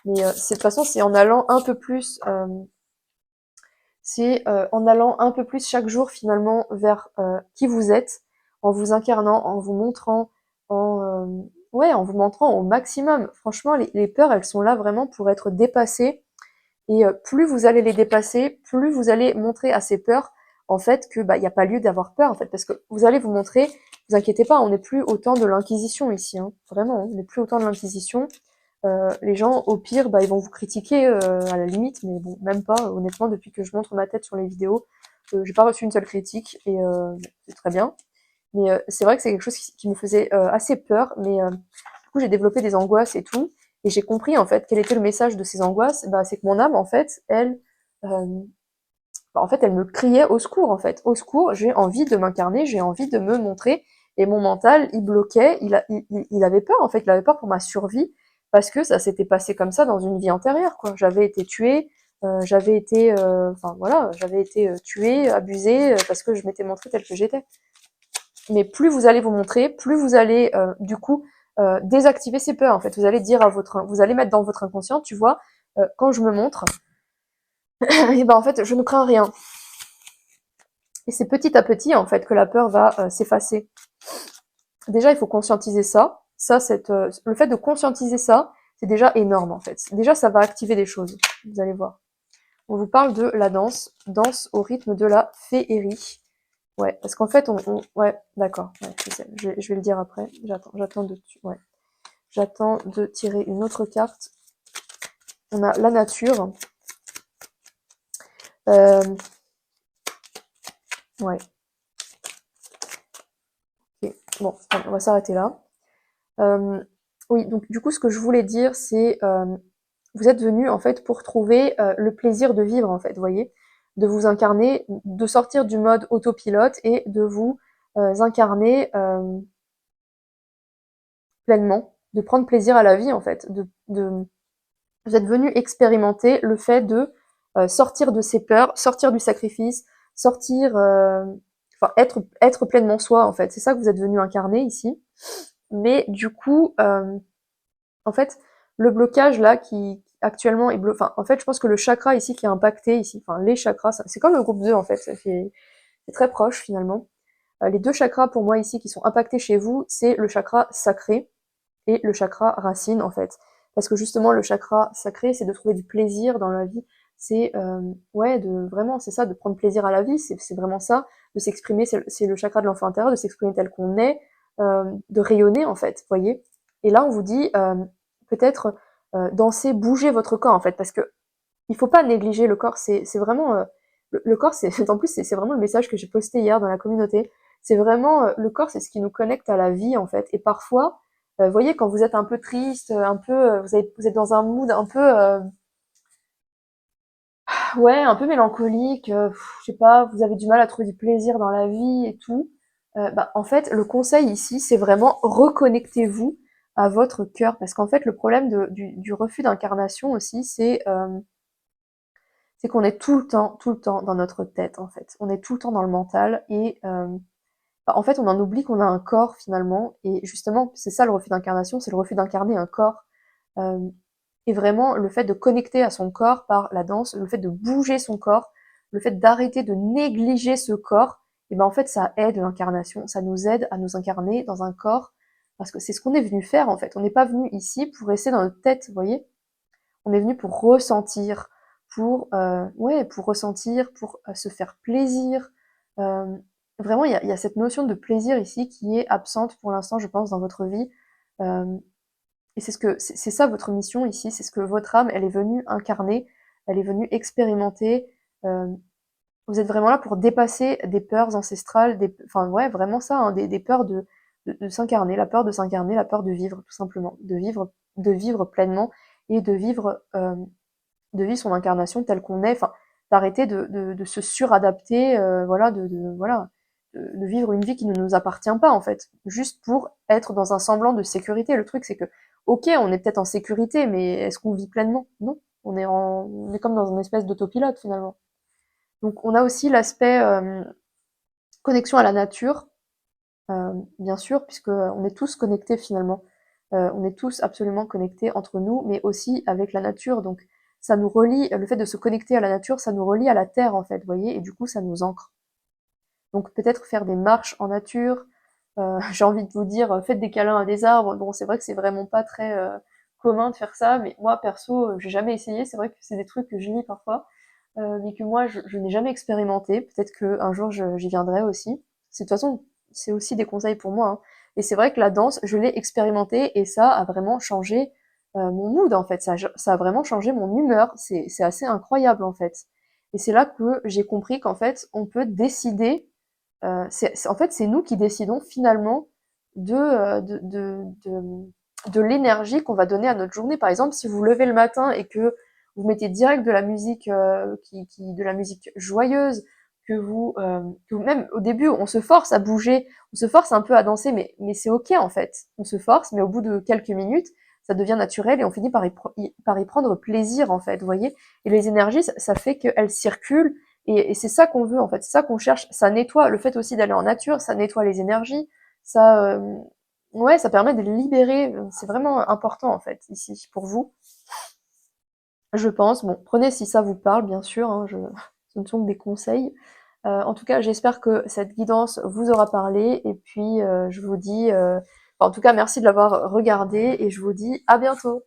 mais de toute façon c'est en allant un peu plus, en allant un peu plus chaque jour finalement vers qui vous êtes, en vous incarnant, en vous montrant, en ouais, en vous montrant au maximum. Franchement, les peurs, elles sont là vraiment pour être dépassées. Et plus vous allez les dépasser, plus vous allez montrer à ces peurs, en fait, que bah il y a pas lieu d'avoir peur, en fait, parce que vous allez vous montrer. Vous inquiétez pas, on n'est plus au temps de l'inquisition ici, hein. Vraiment, on n'est plus au temps de l'inquisition. Les gens, au pire, bah ils vont vous critiquer à la limite, mais bon, même pas. Honnêtement, depuis que je montre ma tête sur les vidéos, j'ai pas reçu une seule critique et c'est très bien. Mais c'est vrai que c'est quelque chose qui me faisait assez peur, mais du coup j'ai développé des angoisses et tout, et j'ai compris en fait quel était le message de ces angoisses. Bah, c'est que mon âme en fait, bah, en fait, elle me criait au secours en fait, au secours. J'ai envie de m'incarner, j'ai envie de me montrer, et mon mental il bloquait, il avait peur en fait, il avait peur pour ma survie parce que ça s'était passé comme ça dans une vie antérieure quoi. J'avais été tuée. J'avais été, enfin voilà, j'avais été tuée, abusée parce que je m'étais montrée telle que j'étais. Mais plus vous allez vous montrer, plus vous allez du coup désactiver ces peurs. En fait, vous allez dire à vous allez mettre dans votre inconscient, tu vois, quand je me montre, et ben en fait, je ne crains rien. Et c'est petit à petit en fait que la peur va s'effacer. Déjà, il faut conscientiser ça. Le fait de conscientiser ça, c'est déjà énorme en fait. Déjà, ça va activer des choses. Vous allez voir. On vous parle de la danse au rythme de la féerie. Ouais, parce qu'en fait, ouais, d'accord. Ouais, je vais le dire après. Ouais. J'attends de tirer une autre carte. On a la nature. Euh, ouais. Okay. Bon, on va s'arrêter là. Oui, donc du coup, ce que je voulais dire, c'est vous êtes venu en fait pour trouver le plaisir de vivre, en fait, vous voyez, de vous incarner, de sortir du mode autopilote et de vous incarner pleinement, de prendre plaisir à la vie, en fait, vous êtes venu expérimenter le fait de sortir de ses peurs, sortir du sacrifice, sortir, enfin être pleinement soi en fait. C'est ça que vous êtes venu incarner ici. Mais du coup, en fait, le blocage là qui actuellement est bloqué. Enfin, en fait, je pense que le chakra ici qui est impacté ici, enfin les chakras, c'est comme le groupe 2 en fait. C'est très proche finalement. Les deux chakras pour moi ici qui sont impactés chez vous, c'est le chakra sacré et le chakra racine en fait. Parce que justement le chakra sacré, c'est de trouver du plaisir dans la vie, c'est ouais de vraiment c'est ça, de prendre plaisir à la vie, c'est vraiment ça, de s'exprimer, c'est le chakra de l'enfant intérieur, de s'exprimer tel qu'on est, de rayonner en fait, voyez. Et là on vous dit peut-être danser, bouger votre corps en fait, parce que il faut pas négliger le corps, c'est vraiment le corps, c'est en plus c'est vraiment le message que j'ai posté hier dans la communauté. C'est vraiment le corps, c'est ce qui nous connecte à la vie en fait. Et parfois, vous voyez, quand vous êtes un peu triste, un peu, vous êtes dans un mood un peu Ouais, un peu mélancolique, je sais pas, vous avez du mal à trouver du plaisir dans la vie et tout. Bah, en fait, le conseil ici, c'est vraiment reconnectez-vous à votre cœur. Parce qu'en fait, le problème du refus d'incarnation aussi, c'est qu'on est tout le temps dans notre tête, en fait. On est tout le temps dans le mental et bah, en fait, on en oublie qu'on a un corps finalement. Et justement, c'est ça le refus d'incarnation, c'est le refus d'incarner un corps. Euh, et vraiment, le fait de connecter à son corps par la danse, le fait de bouger son corps, le fait d'arrêter de négliger ce corps, et ben en fait, ça aide l'incarnation. Ça nous aide à nous incarner dans un corps, parce que c'est ce qu'on est venu faire en fait. On n'est pas venu ici pour rester dans notre tête, vous voyez. On est venu pour ressentir, pour ressentir, pour se faire plaisir. Euh, Vraiment, il y a cette notion de plaisir ici qui est absente pour l'instant, je pense, dans votre vie. Euh, et c'est ça votre mission ici, c'est ce que votre âme, elle est venue incarner, elle est venue expérimenter. Euh, vous êtes vraiment là pour dépasser des peurs ancestrales, enfin ouais, vraiment ça, hein, des peurs de s'incarner, la peur de s'incarner, la peur de vivre tout simplement, de vivre pleinement et de vivre son incarnation telle qu'on est, enfin d'arrêter de se suradapter, voilà, de vivre une vie qui ne nous appartient pas en fait, juste pour être dans un semblant de sécurité. Le truc c'est que, ok, on est peut-être en sécurité, mais est-ce qu'on vit pleinement? Non, on est comme dans une espèce d'autopilote finalement. Donc on a aussi l'aspect connexion à la nature, bien sûr, puisque on est tous connectés finalement. On est tous absolument connectés entre nous, mais aussi avec la nature. Donc ça nous relie, le fait de se connecter à la nature, ça nous relie à la terre en fait, vous voyez, et du coup ça nous ancre. Donc peut-être faire des marches en nature. J'ai envie de vous dire, faites des câlins à des arbres. Bon, c'est vrai que c'est vraiment pas très commun de faire ça, mais moi perso, j'ai jamais essayé. C'est vrai que c'est des trucs que je lis parfois, mais que moi je n'ai jamais expérimenté. Peut-être qu'un jour j'y viendrai aussi. De toute façon, c'est aussi des conseils pour moi, hein. Et c'est vrai que la danse, je l'ai expérimenté et ça a vraiment changé mon mood en fait. Ça a vraiment changé mon humeur. C'est assez incroyable en fait. Et c'est là que j'ai compris qu'en fait, on peut décider en fait, c'est nous qui décidons finalement de l'énergie qu'on va donner à notre journée. Par exemple, si vous vous levez le matin et que vous mettez direct de la musique, de la musique joyeuse, que même au début, on se force à bouger, on se force un peu à danser, mais c'est ok en fait. On se force, mais au bout de quelques minutes, ça devient naturel et on finit par y prendre plaisir en fait, vous voyez. Et les énergies, ça fait qu'elles circulent et c'est ça qu'on veut en fait, c'est ça qu'on cherche. Ça nettoie, le fait aussi d'aller en nature, ça nettoie les énergies, ça, ouais, ça permet de les libérer. C'est vraiment important en fait ici pour vous, je pense. Bon, prenez si ça vous parle, bien sûr. Hein, ce ne sont que des conseils. En tout cas, j'espère que cette guidance vous aura parlé. Et puis, je vous dis, en tout cas, merci de l'avoir regardé et je vous dis à bientôt.